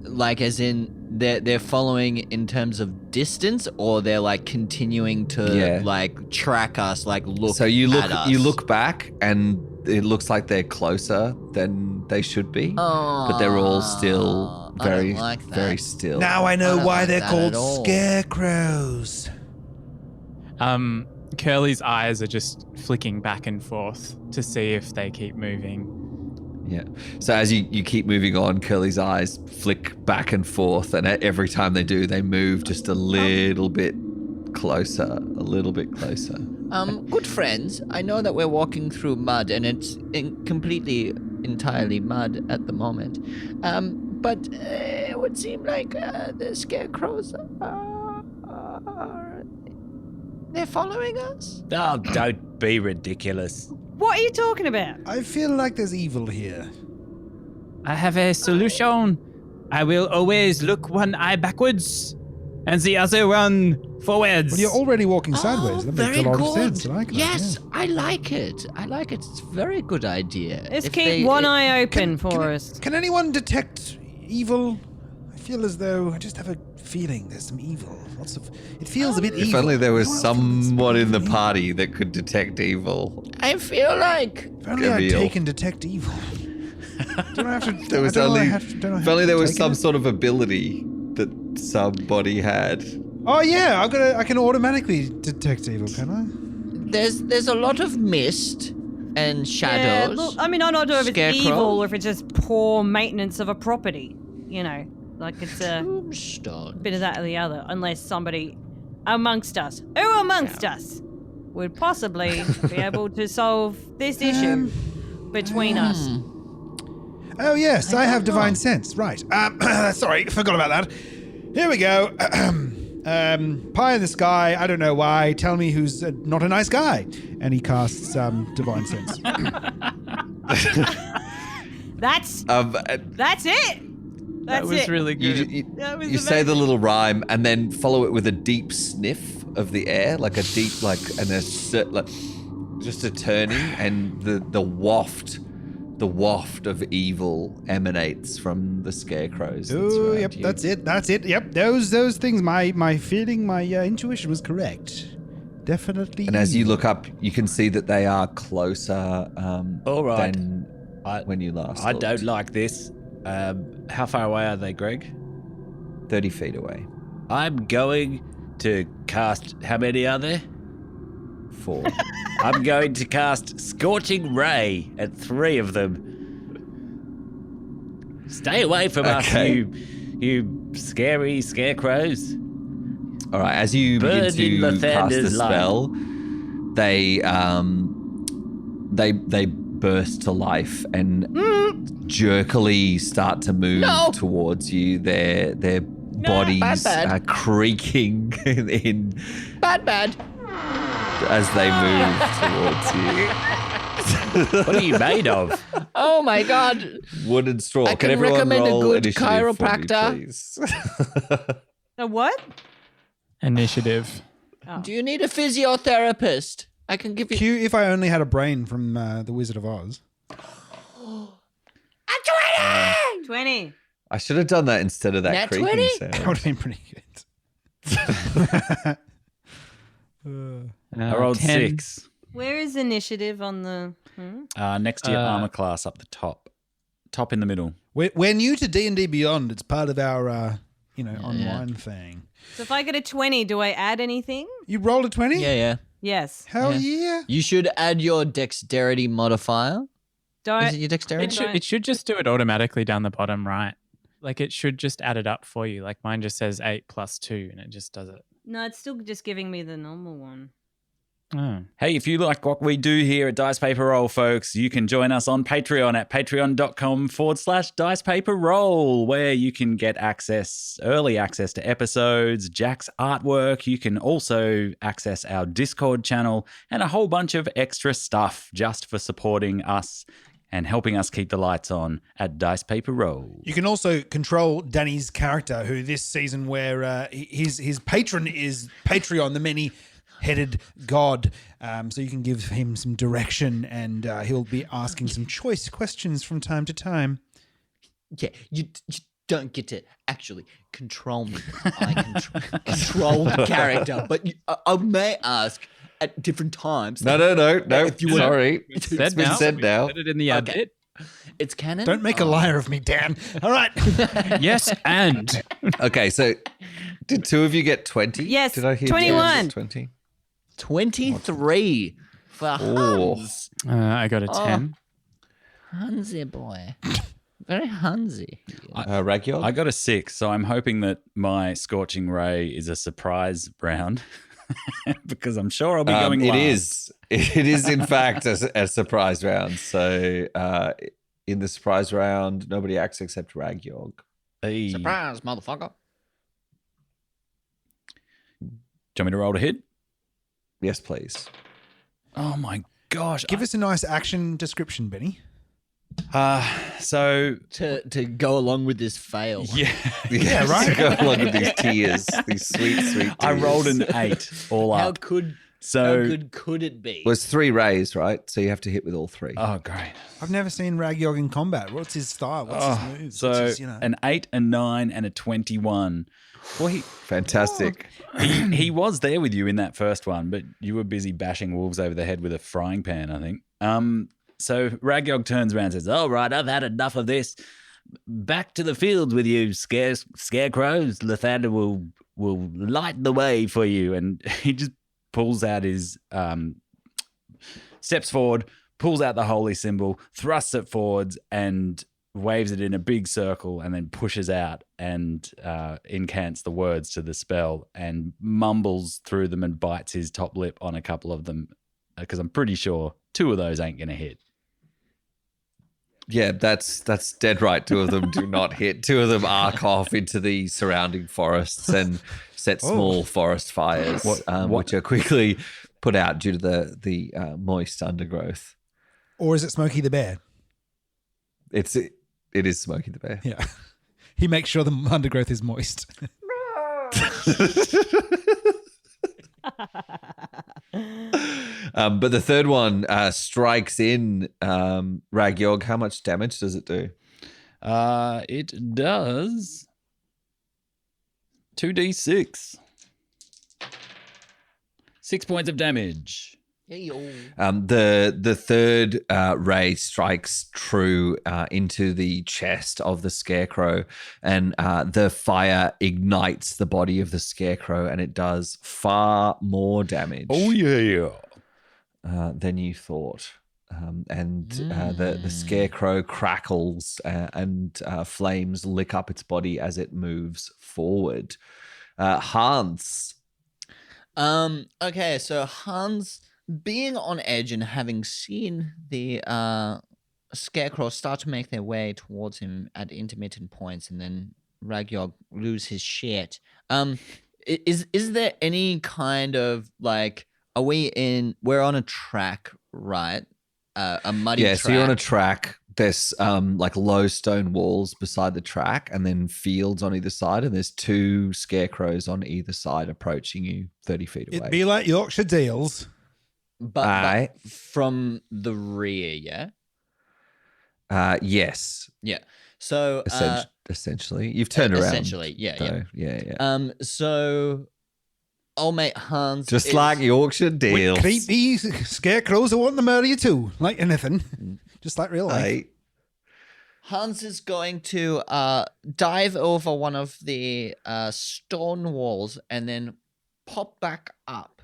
Like, as in they're following in terms of distance, or they're like continuing to like track us, like look. So you look, at us? you look back, and it looks like they're closer than they should be, but they're all still I don't very, like that. very still. Now I know don't why like they're that called at all. scarecrows. Curly's eyes are just flicking back and forth to see if they keep moving. Yeah. So as you keep moving on, Curly's eyes flick back and forth, and every time they do, they move just a little bit closer, a little bit closer. Good friends, I know that we're walking through mud, and it's entirely mud at the moment. But it would seem like the scarecrows they're following us. Oh, don't be ridiculous. What are you talking about? I feel like there's evil here. I have a solution. I will always look one eye backwards and the other one forwards. Well, you're already walking sideways. That makes very a lot good. of sense. I like that. Yes, yeah. I like it. It's a very good idea. Let's If keep one eye open for us. Can anyone detect evil? I feel as though I just have a feeling there's some evil. It feels a bit evil. If only there was Why do I feel there's someone in the evil? party that could detect evil. I feel like If only I'd Camille. taken detect evil. Don't I have to? There was I don't know, only, I have to- don't I if have only to there was take some it? sort of ability that somebody had. Oh yeah, I can automatically detect evil, can I? there's a lot of mist and Yeah, shadows. look, I mean, I don't know if it's Scarecrow? evil or if it's just poor maintenance of a property. You know, like it's a Tombstone. bit of that or the other, unless somebody amongst us, us, would possibly be able to solve this issue between us. Oh yes, I have don't divine know. sense. Right. Sorry, forgot about that. Here we go. Pie in the sky. I don't know why. Tell me who's not a nice guy. And he casts divine sense. That's it. That's That was it. really good. That was You say the amazing. little rhyme and then follow it with a deep sniff of the air, like a deep, and just a turning, and the waft of evil emanates from the scarecrows. that Oh, surround yep, you. that's it. That's it. Yep, those things. My feeling, my intuition was correct. Definitely. And as you look up, you can see that they are closer All right. than I- when you last I looked. don't like this. How far away are they, Greg? 30 feet away. I'm going to cast. How many are there? 4. I'm going to cast Scorching Ray at 3 of them. Stay away from Okay. us, you scary scarecrows. All right, as you begin Burn in the to cast the Thunder's light. spell, they burst to life and jerkily start to move towards you. Their bodies bad. are creaking in Bad. as they move towards you. What are you made of? Oh my god. Wood and straw. I can everyone recommend a roll good initiative chiropractor. for me, please? A what? Initiative. Do you need a physiotherapist? I can give you Q, if I only had a brain from the Wizard of Oz. 20. I should have done that instead of that Nat creaking 20? sound. That would have been pretty good. I rolled 10. 6. Where is initiative on the? Next to your armor class up the top. Top in the middle. We're new to D&D Beyond. It's part of our online thing. So if I get a 20, do I add anything? You rolled a 20? Yeah. Yes. Hell yeah. You should add your dexterity modifier. Don't. Is it your dexterity? It should just do it automatically down the bottom right. Like it should just add it up for you. Like mine just says 8 plus 2 and it just does it. No, it's still just giving me the normal one. Oh. Hey, if you like what we do here at Dice Paper Roll, folks, you can join us on Patreon at patreon.com/Dice Paper Roll, where you can get early access to episodes, Jack's artwork. You can also access our Discord channel and a whole bunch of extra stuff just for supporting us and helping us keep the lights on at Dice Paper Roll. You can also control Danny's character, who this season where his patron is Patreon, the many-headed god. So you can give him some direction, and he'll be asking some choice questions from time to time. Yeah, you don't get to actually control me. I control the character, but I may ask at different times. No. If you Sorry. It's It's been said now. Put it in the ad Okay. bit. It's canon. Don't make a liar of me, Dan. All right. Yes, and Okay, so did two of you get 20? Yes, Did I hear 21. 20? 23 for Oh. Hans. I got a 10. Hansy boy. Very Hansy. Ragyog? I got a 6, so I'm hoping that my Scorching Ray is a surprise round because I'm sure I'll be going It last. is. It is, in fact, a surprise round. So in the surprise round, nobody acts except Ragyog. Hey. Do Surprise, motherfucker. you want me to roll to hit? Yes, please. Oh my gosh. Give us a nice action description, Benny. So To go along with this fail. Yeah, right. To go along with these tears, these sweet, sweet tears. I rolled an 8 all How up. good could it be? Well, it's 3 rays, right? So you have to hit with all 3. Oh, great. I've never seen Ragyog in combat. What's his style? What's his moves? So What's his, an 8, a 9, and a 21. Well, Fantastic. he was there with you in that first one, but you were busy bashing wolves over the head with a frying pan, I think. So Ragyog turns around and says, "All right, I've had enough of this. Back to the fields with you, scarecrows. Lathander will light the way for you." And he just pulls out his steps forward, pulls out the holy symbol, thrusts it forwards, and waves it in a big circle, and then pushes out and incants the words to the spell and mumbles through them and bites his top lip on a couple of them, because I'm pretty sure 2 of those ain't going to hit. Yeah, that's dead right. 2 of them do not hit. 2 of them arc off into the surrounding forests and set small forest fires, which are quickly put out due to the moist undergrowth. Or is it Smokey the Bear? It is Smokey the Bear. Yeah. He makes sure the undergrowth is moist. But the third one strikes in Ragyog. How much damage does it do? It does 2d6. 6 points of damage. The third ray strikes true into the chest of the scarecrow, and the fire ignites the body of the scarecrow, and it does far more damage. Oh, yeah. Than you thought. The scarecrow crackles and flames lick up its body as it moves forward. Hans. Okay, so Hans, being on edge and having seen the scarecrow start to make their way towards him at intermittent points, and then Ragyog lose his shit. Is there any kind of like, we're on a track, right? A muddy track. Yeah, so you're on a track. There's like low stone walls beside the track, and then fields on either side, and there's 2 scarecrows on either side approaching you 30 feet away. It'd be like Yorkshire Deals. But from the rear, yeah? Yes. Yeah. So Essentially. You've turned around. essentially, yeah. though. Yeah. So old mate Hans Just is- like Yorkshire Deals. Creepy scarecrows that want to murder you too. Like anything. Just like real life. Hey. Hans is going to dive over one of the stone walls and then pop back up,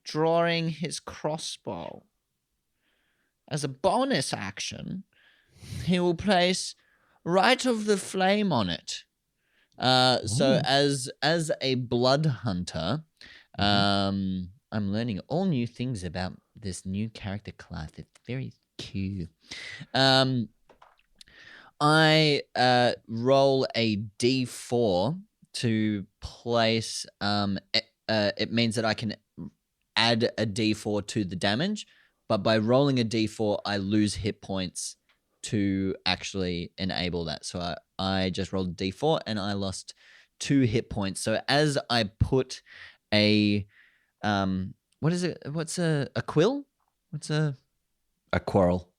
drawing his crossbow. As a bonus action, he will place Rite of the Flame on it. So as a blood hunter, I'm learning all new things about this new character class. It's very cute. I roll a d4 to place. It means that I can add a d4 to the damage, but by rolling a d4, I lose hit points to actually enable that. So I just rolled a d4 and I lost 2 hit points. So as I put a what is it? What's a quill? What's a quarrel?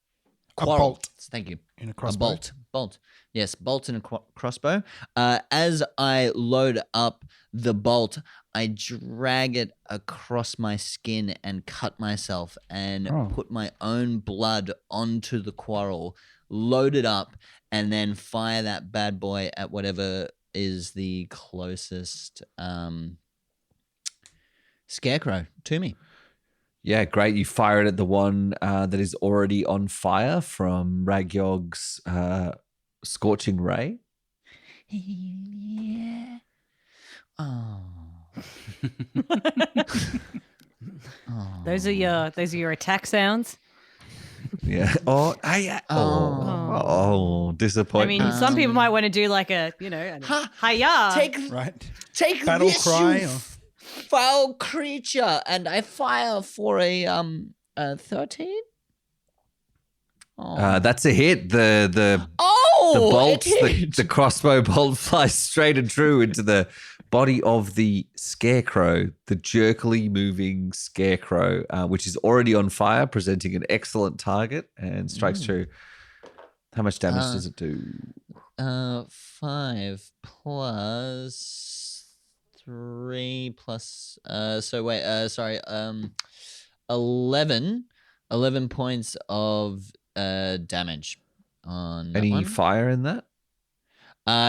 quarrel? bolt. Thank you. In a A crossbow. bolt. Yes, bolt in a crossbow. As I load up the bolt, I drag it across my skin and cut myself and put my own blood onto the quarrel, load it up, and then fire that bad boy at whatever is the closest scarecrow to me. Yeah, great. You fire it at the one that is already on fire from Ragyog's scorching ray. Yeah. Oh. Those are your attack sounds. Yeah. Oh, I disappointment. mean, some people might want to do like a, hiya. Take Battle this, cry you or- foul creature, and I fire for a 13. That's a hit. The bolt, the crossbow bolt flies straight and true into the body of the scarecrow, the jerkily moving scarecrow, which is already on fire, presenting an excellent target and strikes true. How much damage does it do? 5 plus 3 plus 11 points of damage on that Any one. fire in that?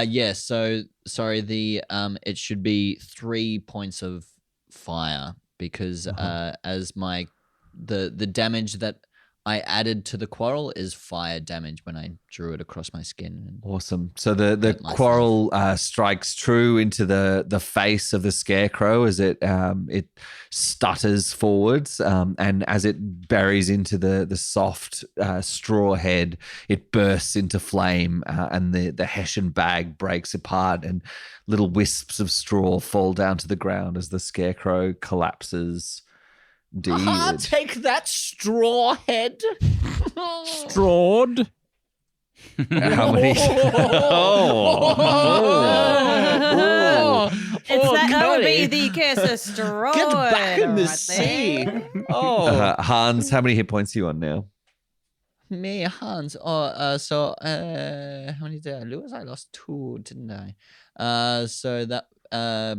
Yes. So sorry. It should be 3 points of fire because as the damage that I added to the quarrel is fire damage when I drew it across my skin. Awesome. So the quarrel strikes true into the face of the scarecrow as it stutters forwards, and as it buries into the soft straw head, it bursts into flame, and the hessian bag breaks apart, and little wisps of straw fall down to the ground as the scarecrow collapses. Take that, straw head. Strahd. How many? That would be the curse of Strahd. Get back in the right sea. there. Hans, how many hit points are you on now? Me, Hans. How many did I lose? I lost 2, didn't I? So that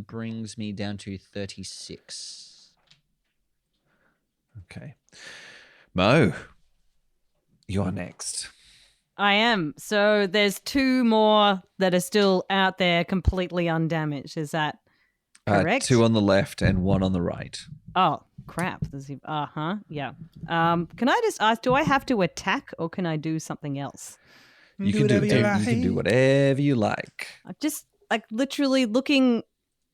brings me down to 36. Okay. Mo, you're next. I am. So there's 2 more that are still out there completely undamaged. Is that correct? 2 on the left and 1 on the right. Oh, crap. Yeah. Can I just ask, do I have to attack or can I do something else? You can do whatever you like. I'm just like literally looking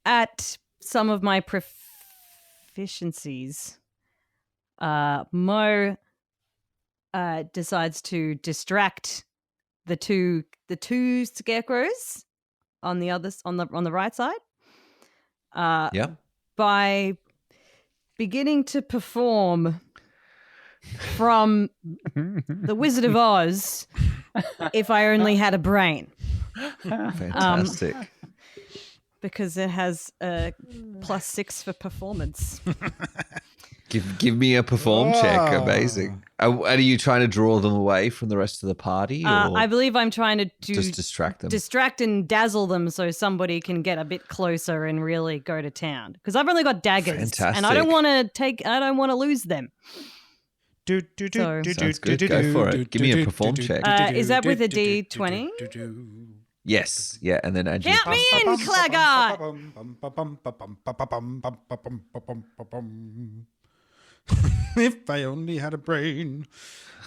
at some of my proficiencies. Mo decides to distract the two scarecrows on the right side. By beginning to perform from the Wizard of Oz, If I Only Had a Brain. Fantastic. Because it has a +6 for performance. Give me a perform check. Amazing. Are you trying to draw them away from the rest of the party? Or I believe I'm trying to just distract them. Distract and dazzle them so somebody can get a bit closer and really go to town. Because I've only got daggers. Fantastic. And I don't want to lose them. Sounds good. Go for it. Give me a perform check. Is that with a D20? Yes. Yeah. And then add Count me in, Claggart! If I only had a brain.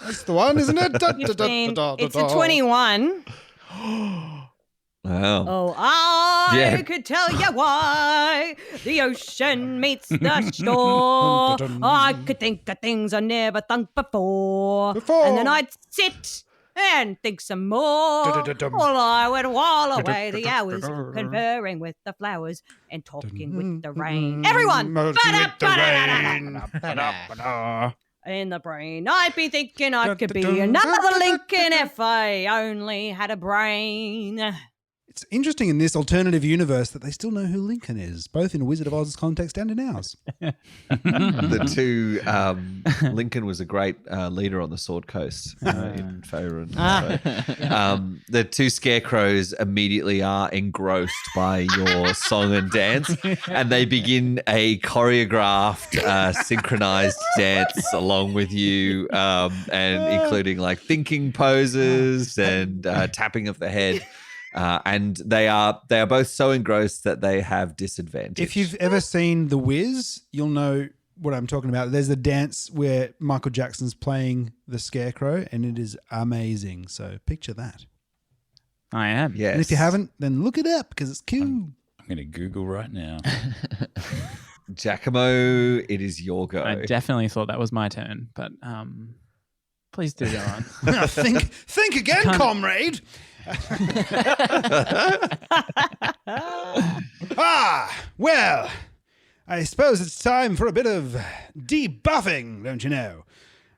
That's the one, isn't it? 15. It's a 21. Wow. Oh, I Yeah. could tell you why the ocean meets the shore. I could think of things I never thunk before. And then I'd sit and think some more. While I would while away the hours, conferring with the flowers and talking with the rain. Everyone! In the brain, I'd be thinking I could be another Lincoln if I only had a brain. It's interesting in this alternative universe that they still know who Lincoln is, both in Wizard of Oz's context and in ours. The two, Lincoln was a great leader on the Sword Coast in Faerun. So, the two scarecrows immediately are engrossed by your song and dance, and they begin a choreographed, synchronized dance along with you, and including like thinking poses and tapping of the head. And they are both so engrossed that they have disadvantage. If you've ever seen The Wiz, you'll know what I'm talking about. There's a dance where Michael Jackson's playing the Scarecrow, and it is amazing. So picture that. I am. Yes. And if you haven't, then look it up because it's cool. I'm going to Google right now. Giacomo, it is your go. I definitely thought that was my turn, but please do go on. Think again, comrade. Well, I suppose it's time for a bit of debuffing, don't you know?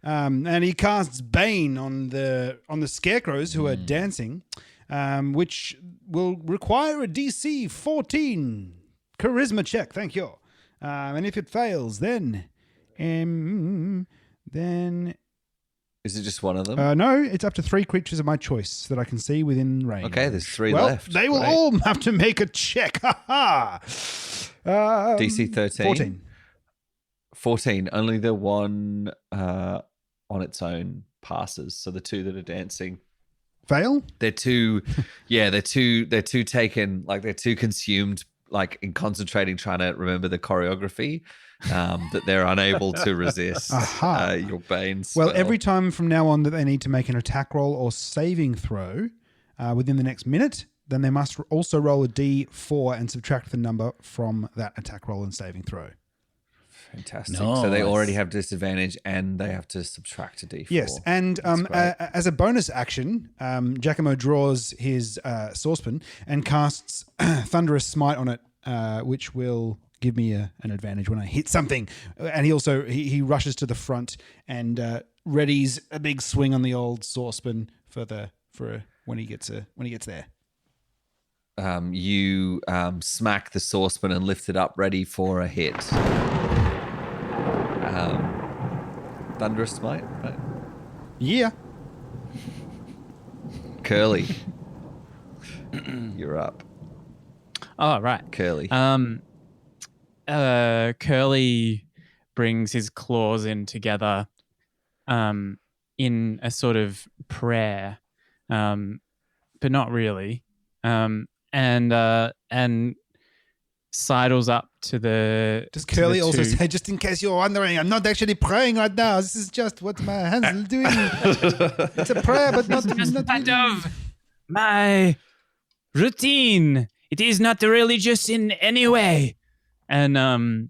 And he casts Bane on the scarecrows who are dancing, which will require a DC 14 charisma check. Thank you. And if it fails, then Is it just one of them? no, it's up to 3 creatures of my choice that I can see within range. Okay, there's 3 well, left. They will Great. all have to make a check. DC 13. 14. 14. Only the one on its own passes. So the 2 that are dancing. Fail? They're too, they're too taken, like they're too consumed, like in concentrating, trying to remember the choreography, that they're unable to resist your Bane spell. Well, every time from now on that they need to make an attack roll or saving throw within the next minute, then they must also roll a D4 and subtract the number from that attack roll and saving throw. Fantastic. So they already have disadvantage and they have to subtract a D4. Yes, and as a bonus action, Giacomo draws his saucepan and casts Thunderous Smite on it, which will give me an advantage when I hit something. And he also he rushes to the front and readies a big swing on the old saucepan for when he gets there. You smack the saucepan and lift it up, ready for a hit. Thunderous Smite, right? Yeah. Curly, you're up. Oh, right. Curly. Curly brings his claws in together in a sort of prayer, but not really. And sidles up to the. Does Curly also 2. say, just in case you're wondering, I'm not actually praying right now. This is just what my hands are doing. It's a prayer, but not part of my routine. It is not religious in any way. And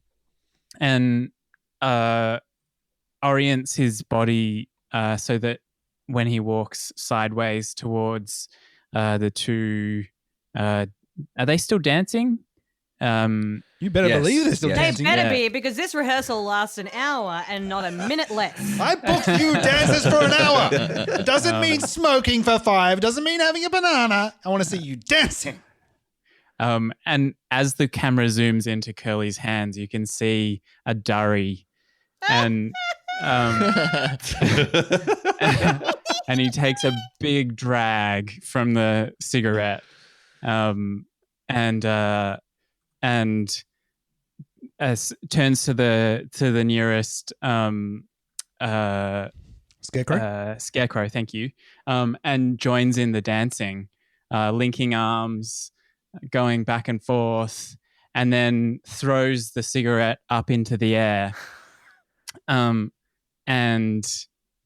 orients his body so that when he walks sideways towards the 2, are they still dancing? You better believe they're still They dancing. better be, because this rehearsal lasts an hour and not a minute less. I booked you dancers for an hour. It doesn't mean smoking for 5. Doesn't mean having a banana. I want to see you dancing. And as the camera zooms into Curly's hands, you can see a durry, and and he takes a big drag from the cigarette, and turns to the nearest scarecrow. Thank you, and joins in the dancing, linking arms, going back and forth, and then throws the cigarette up into the air, and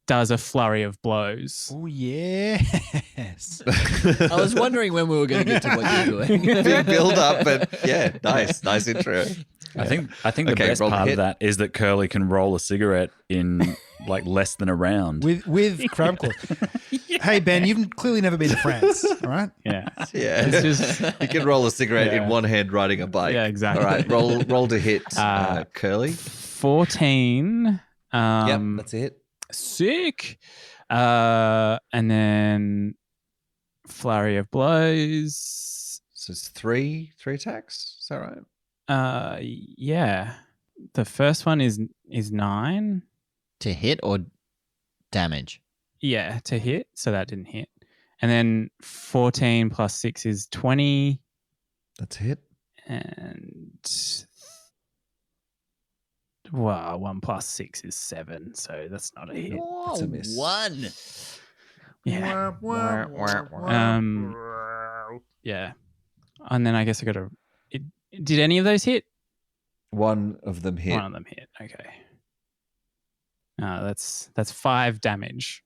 does a flurry of blows. Oh, yes. I was wondering when we were going to get to what you're doing. Big build up, but yeah, nice intro. I think the Okay, best roll the part of hit. that is that Curly can roll a cigarette in like less than a round. with crab claws. Hey, Ben, you've clearly never been to France, all right? Yeah. Yeah, It's just you can roll a cigarette Yeah. in one hand riding a bike. Yeah, exactly. All right, roll to hit, Curly. 14. Yep, that's it. Sick. And then flurry of blows. So it's three attacks. Is that right? Yeah. The first one is 9. To hit or damage? Yeah, to hit. So that didn't hit. And then 14 plus 6 is 20. That's a hit. And 1 plus 6 is 7. So that's not a hit. That's a miss. 1. Yeah. Yeah. And then I guess I got to. Did any of those hit? One of them hit. One of them hit. Okay. That's 5 damage.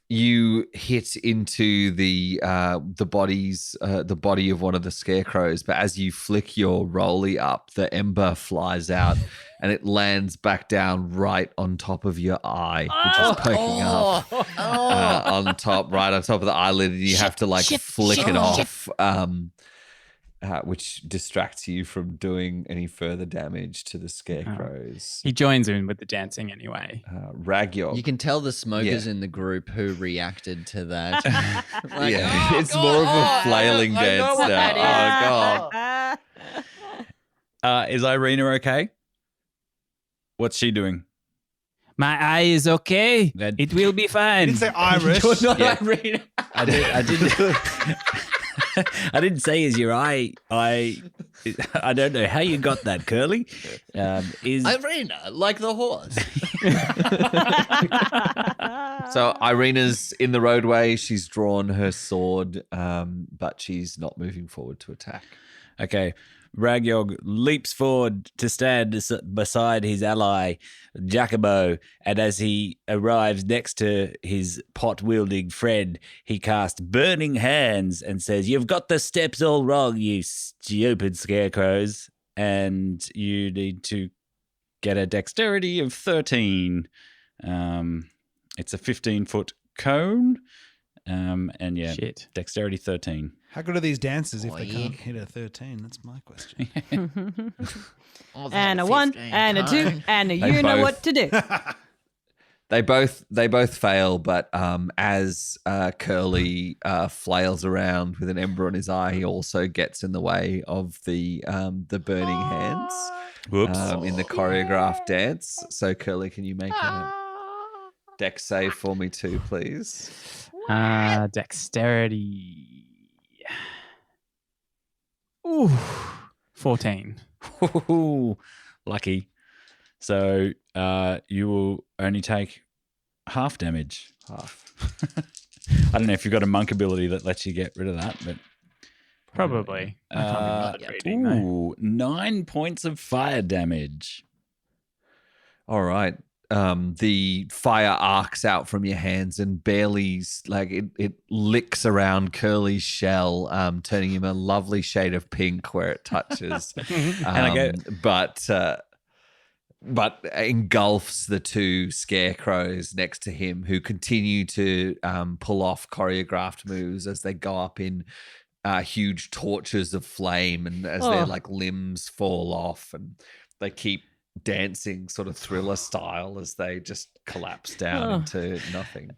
You hit into the body of one of the scarecrows, but as you flick your rolly up, the ember flies out and it lands back down right on top of your eye, which is poking up right on top of the eyelid, and you have to flick it off. Which distracts you from doing any further damage to the scarecrows. He joins in with the dancing anyway. Ragyog. You can tell the smokers Yeah. in the group who reacted to that. Yeah, it's more of a flailing dance now. Oh, God. Is Irina okay? What's she doing? My eye is okay. It will be You fine. didn't say Irish. I did. I didn't say is your eye. I don't know how you got that, Curly. Irina, like the horse. So Irina's in the roadway. She's drawn her sword, but she's not moving forward to attack. Okay. Ragyog leaps forward to stand beside his ally, Jacobo, and as he arrives next to his pot-wielding friend, he casts Burning Hands and says, "You've got the steps all wrong, you stupid scarecrows, and you need to get a dexterity of 13. It's a 15-foot cone, and yeah, Shit. dexterity 13. How good are these dancers if they Boy. can't hit a 13? That's my question. And a 1, and a 2, and a They you know both- what to do. They both fail, but as Curly flails around with an ember on his eye, he also gets in the way of the burning hands Whoops. in the choreographed dance. So Curly, can you make a dex save for me too, please? Dexterity. Ooh. 14. Ooh, lucky. So you will only take half damage. Half. I don't know if you've got a monk ability that lets you get rid of that, but Probably. I can't be bothered reading, though. ooh, 9 points of fire damage. All right. The fire arcs out from your hands and barely it licks around Curly's shell, turning him a lovely shade of pink where it touches. And I go, but engulfs the two scarecrows next to him, who continue to pull off choreographed moves as they go up in huge torches of flame, and as their limbs fall off, and they keep dancing sort of Thriller style as they just collapse down into nothing.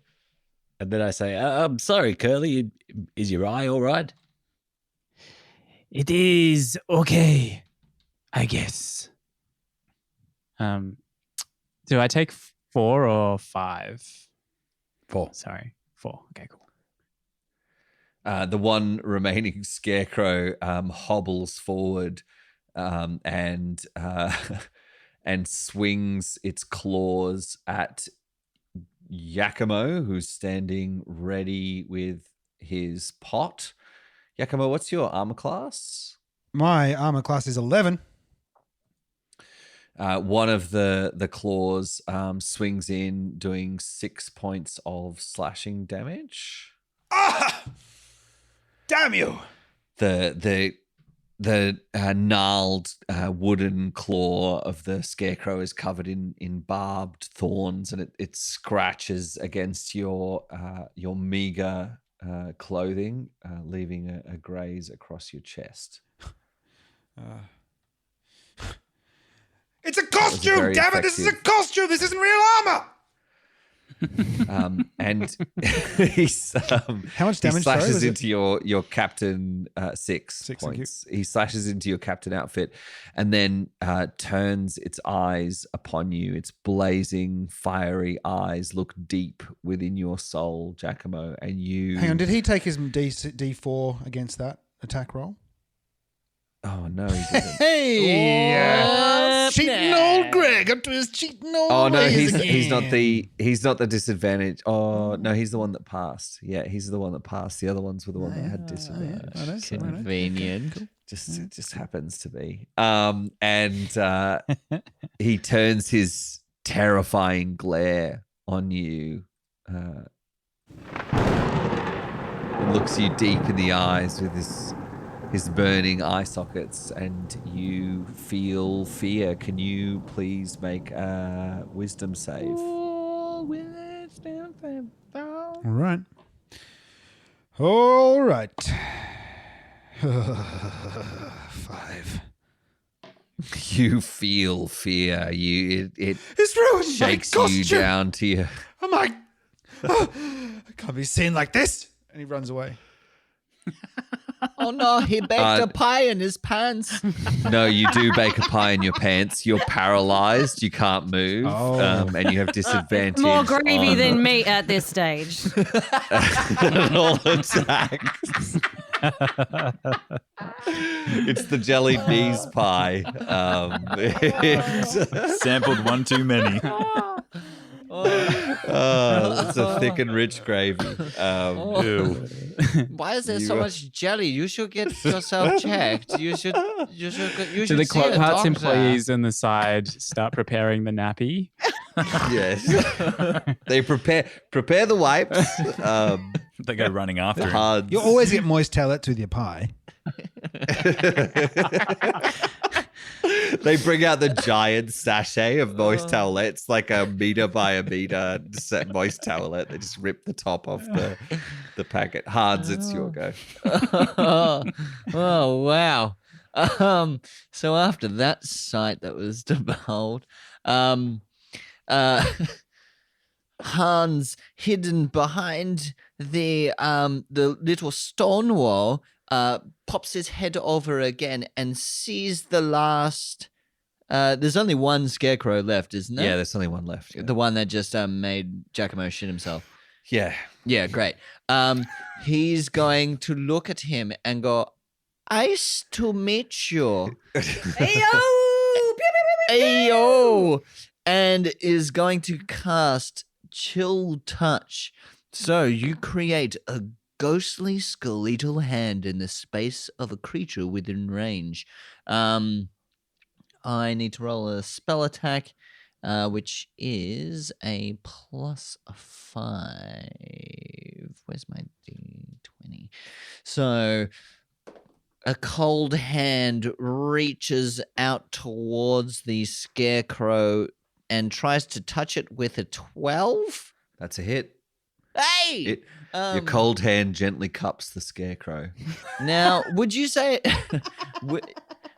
And then I say, I'm sorry, Curly, is your eye all right? It is okay, I guess. Do I take 4 or 5? 4. Sorry, 4. Okay, cool. The one remaining scarecrow hobbles forward and swings its claws at Yakimo, who's standing ready with his pot. Yakimo, what's your armor class? My armor class is 11. One of the claws swings in, doing 6 points of slashing damage. Ah! Damn you! The gnarled wooden claw of the scarecrow is covered in barbed thorns, and it scratches against your meager clothing, leaving a graze across your chest. It's a costume! Damn it! This is a costume! This isn't real armor! And he's How much damage? he slashes sorry, into your captain 6 Thank you. points. He slashes into your captain outfit and then turns its eyes upon you. Its blazing, fiery eyes look deep within your soul, Giacomo, and you. Hang on, did he take his D4 against that attack roll? Oh no, he didn't. Hey, cheating old Greg up to his cheating old. Oh no, ways he's not again. he's not the disadvantage. Oh no, he's the one that passed. Yeah, he's the one that passed. The other ones were the one that had disadvantage. I know. Convenient. It just happens to be. And he turns his terrifying glare on you. And looks you deep in the eyes with his burning eye sockets, and you feel fear. Can you please make a wisdom save? All right. All right. 5. You feel fear. It It's ruined shakes my you costume. down to your. I'm like, I can't be seen like this. And he runs away. Oh no, he baked a pie in his pants. No, you do bake a pie in your pants. You're paralyzed. You can't move, and you have disadvantage. More gravy on than meat at this stage. all attacks. It's the jelly bees pie. Sampled one too many. It's a thick and rich gravy. Ew. Why is there so much jelly? You should get yourself checked. You should Do see the a Clock Hearts doctor. employees on the side start preparing the nappy? Yes, they prepare the wipes. They go running after him. Cards. You always get moist towelettes with your pie. They bring out the giant sachet of moist towelettes, like a meter by a meter set moist towelette. They just rip the top off the packet. Hards, it's your go. Oh wow. So after that sight that was to behold, Hans, hidden behind the little stone wall, pops his head over again and sees the last. There's only one scarecrow left, isn't there? Yeah, there's only one left. Yeah. The one that just made Giacomo shit himself. Yeah. Yeah, great. He's going to look at him and go, "Nice to meet you." Ayo! And is going to cast Chill Touch. So you create a ghostly skeletal hand in the space of a creature within range. I need to roll a spell attack, which is a +5. Where's my D20? So a cold hand reaches out towards the scarecrow and tries to touch it with a 12. That's a hit. Hey! Your cold hand gently cups the scarecrow. Now, would you say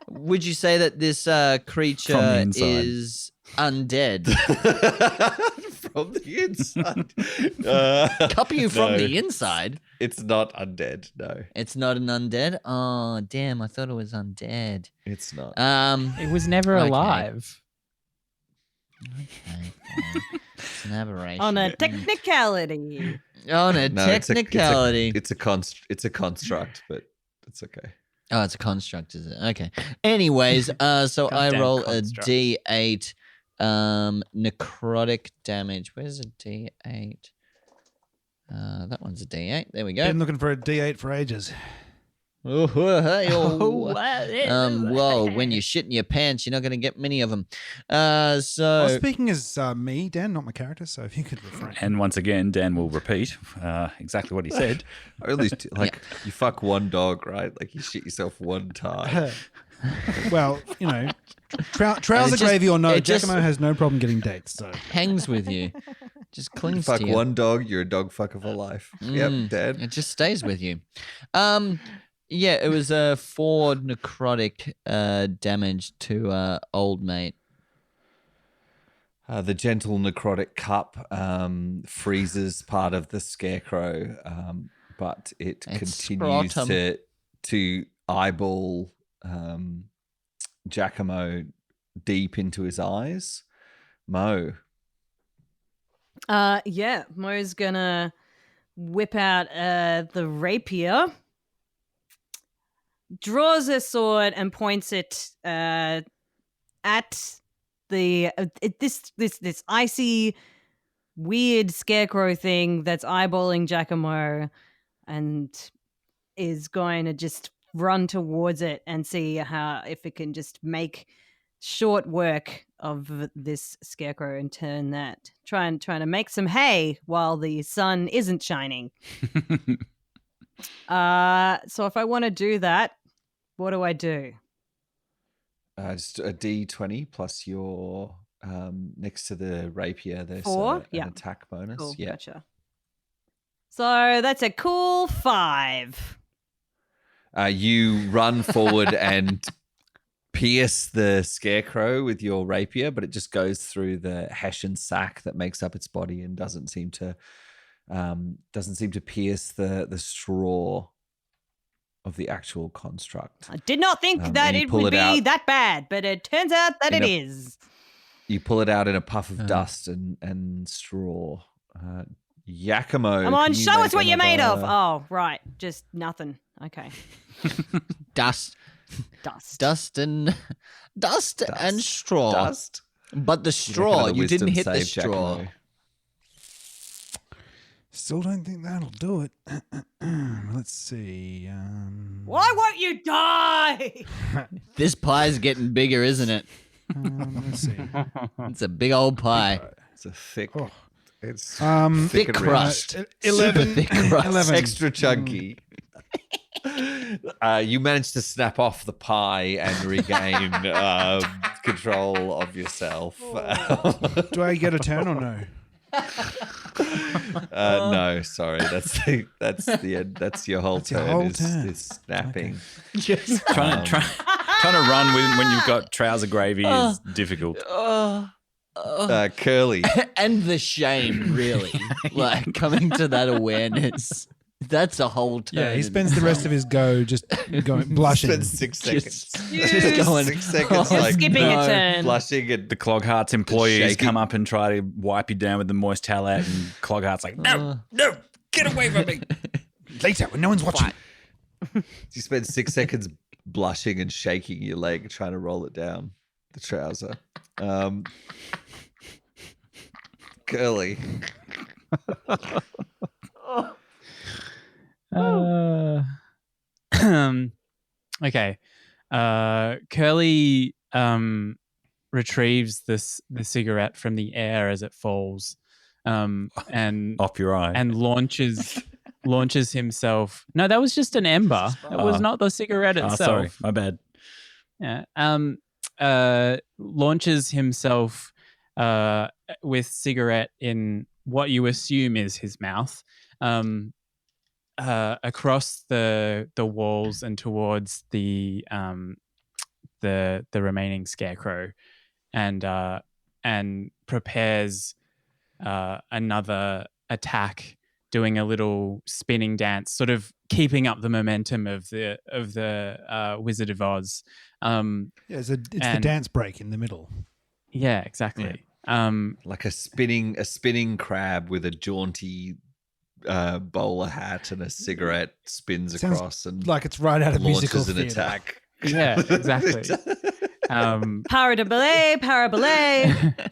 would you say that this creature inside. is undead? From the inside. Cupping you from No. the inside? It's not undead. No, It's not an undead? Oh, damn, I thought it was undead. it's not. It was never Okay. alive. Okay, fine. It's an aberration. On a technicality. On a No, technicality. It's a construct, but it's okay. Oh, it's a construct, is it? Okay. Anyways, so I Goddamn roll construct. a D8 necrotic damage. Where's a D8? That one's a D8. There we go. Been looking for a D8 for ages. Well, when you shit in your pants, you're not going to get many of them. Well, So speaking as me, Dan, not my character, so if you could refrain. And once again, Dan will repeat exactly what he said. Only like you fuck one dog, right? Like you shit yourself one time. Well, you know, trouser just- gravy or no, it just- Giacomo has no problem getting dates. So hangs with you, just You clings fuck to you. one dog, you're a dog fucker for life. Yep, Dad. It just stays with you. Yeah, it was 4 necrotic damage to old mate. The gentle necrotic cup freezes part of the scarecrow, but it It's continues scrotum. to eyeball Giacomo deep into his eyes. Mo. Yeah, Mo's gonna whip out the rapier, draws a sword and points it at the this icy, weird scarecrow thing that's eyeballing Giacomo, and is going to just run towards it and see if it can just make short work of this scarecrow and trying to make some hay while the sun isn't shining. So if I want to do that, what do I do? Just a D20 plus your next to the rapier. There's 4? an Yeah. attack bonus. Cool, Yeah. gotcha. So that's a cool 5. You run forward and pierce the scarecrow with your rapier, but it just goes through the hessian sac that makes up its body and doesn't seem to pierce the straw of the actual construct. I did not think that and you it pull would it be out that bad, but it turns out that in it a- is. You pull it out in a puff of dust and straw. Giacomo, Come on, can you show make us what you're made of. another- Oh, right. Just nothing. Okay. Dust and straw. Dust. But the Make straw, another you didn't wisdom hit the save, straw. Giacomo. still don't think that'll do it. Let's see. Why won't you die? This pie's getting bigger, isn't it? Let's see. It's a big old pie. It's a thick. Oh. It's Thick and crust. rich. 11. Super thick crust. 11. Extra chunky. You managed to snap off the pie and regain control of yourself. Do I get a turn or no? No, sorry. That's the end. That's your whole That's your turn. whole is, turn. is snapping. Just Trying to run when you've got trouser gravy is difficult. Curly. and the shame, really, like coming to that awareness. That's a whole turn. Yeah, he spends the rest of his go just going blushing. Spends 6 seconds. Just going 6 seconds You're like skipping a turn. blushing and The Cloghearts employees shaking. come up and try to wipe you down with the moist towelette, and Clogheart's like, no, get away from me. Later, when no one's watching. you spend 6 seconds blushing and shaking your leg trying to roll it down the trouser. Curly. Okay. Curly retrieves the cigarette from the air as it falls, and Off your eye. and launches himself. No, that was just an ember. It was not the cigarette Oh, itself. sorry, my bad. Yeah. Launches himself with cigarette in what you assume is his mouth, across the walls and towards the remaining scarecrow, and prepares another attack, doing a little spinning dance, sort of keeping up the momentum of the Wizard of Oz. Yeah, it's the dance break in the middle. Yeah, exactly. Like a spinning crab with a jaunty bowler hat and a cigarette spins Sounds across and like it's right out of musical launches an theatre. attack. Yeah, exactly. Parabole,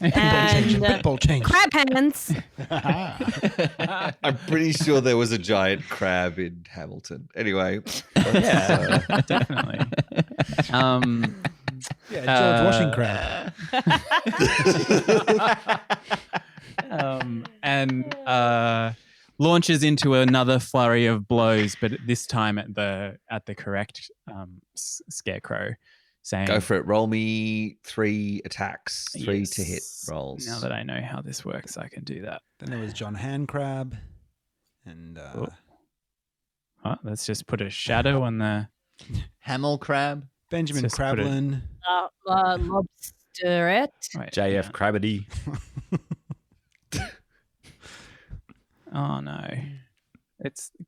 and Football change. crab hands. I'm pretty sure there was a giant crab in Hamilton. Anyway, Yeah, definitely. Yeah, George Washington crab. And launches into another flurry of blows, but this time at the correct scarecrow, saying, go for it. Roll me 3 attacks, 3 Yes. to hit rolls. Now that I know how this works, I can do that. Then there was John Handcrab. And Let's just put a shadow on the. Hamel crab. Benjamin Let's just put it- Crablin. Lobsterette. Wait, JF Crabbity. Oh no!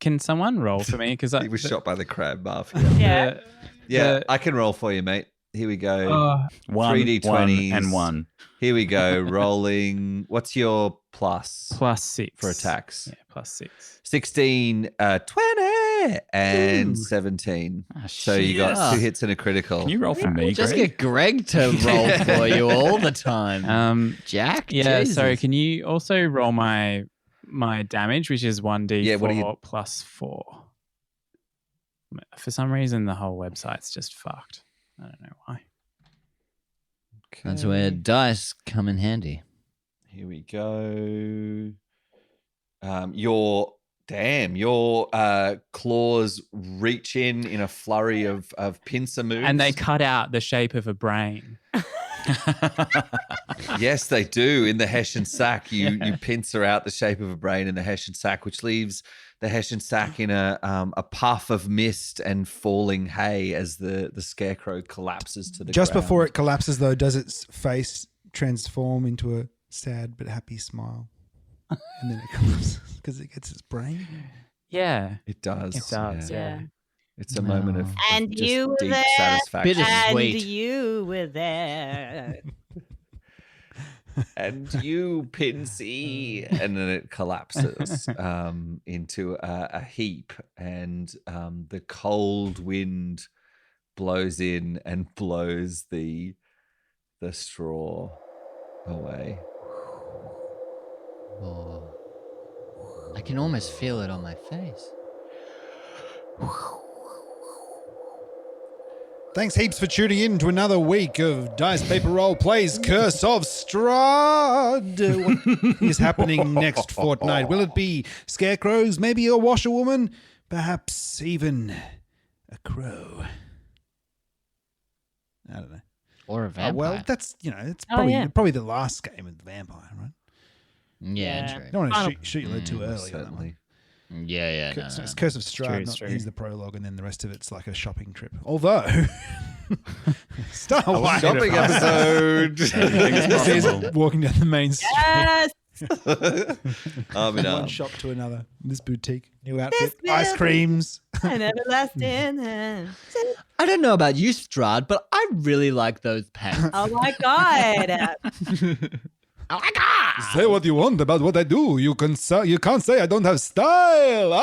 Can someone roll for me? Because He was shot by the crab mafia. Yeah. Yeah, The- I can roll for you, mate. Here we go. Oh, 1, 3d20s. 1, and 1. Here we go. Rolling. What's your plus +6 for attacks? Yeah, +6. 16, 20, and 17. So you got 2 hits and a critical. Can you roll for me, Just Greg? get Greg to roll for you all the time. Jack? Yeah. Jesus. Sorry. Can you also roll my damage, which is 1d4 Yeah, what do you- +4? For some reason, the whole website's just fucked. I don't know why. That's where dice come in handy. Here we go. Your claws reach in a flurry of pincer moves. And they cut out the shape of a brain. Yes, they do. In the Hessian sack, you pincer out the shape of a brain in the Hessian sack, which leaves the Hessian sack in a puff of mist and falling hay as the scarecrow collapses to the Just ground. before it collapses, though, does its face transform into a sad but happy smile? And then it collapses because it gets its brain. Yeah. It does. It does. Yeah. It's a moment of And just you were deep there. satisfaction. Bittersweet. And you were there. And you, Pinsy, and then it collapses into a heap, and the cold wind blows in and blows the straw away. Oh. I can almost feel it on my face. Thanks heaps for tuning in to another week of Dice Paper Roll Plays Curse of Strahd. What is happening next fortnight? Will it be scarecrows, maybe a washerwoman, perhaps even a crow? I don't know. Or a vampire. Well, that's, it's Oh, probably yeah. probably the last game with the vampire, right? yeah, Yeah. true. You don't want to shoot your load too early on that Certainly. one. Yeah, no, It's no. Curse of Strahd, It's not true. he's the prologue, and then the rest of it's like a shopping trip. Although, Star Wars Shopping episode. this is walking down the main street, Yes. Arm in one arm. shop to another. This boutique, new outfit, This ice will creams. An everlasting hand. I don't know about you, Strahd, but I really like those pants. Oh my god. Say what you want about what I do. You can't say I don't have style.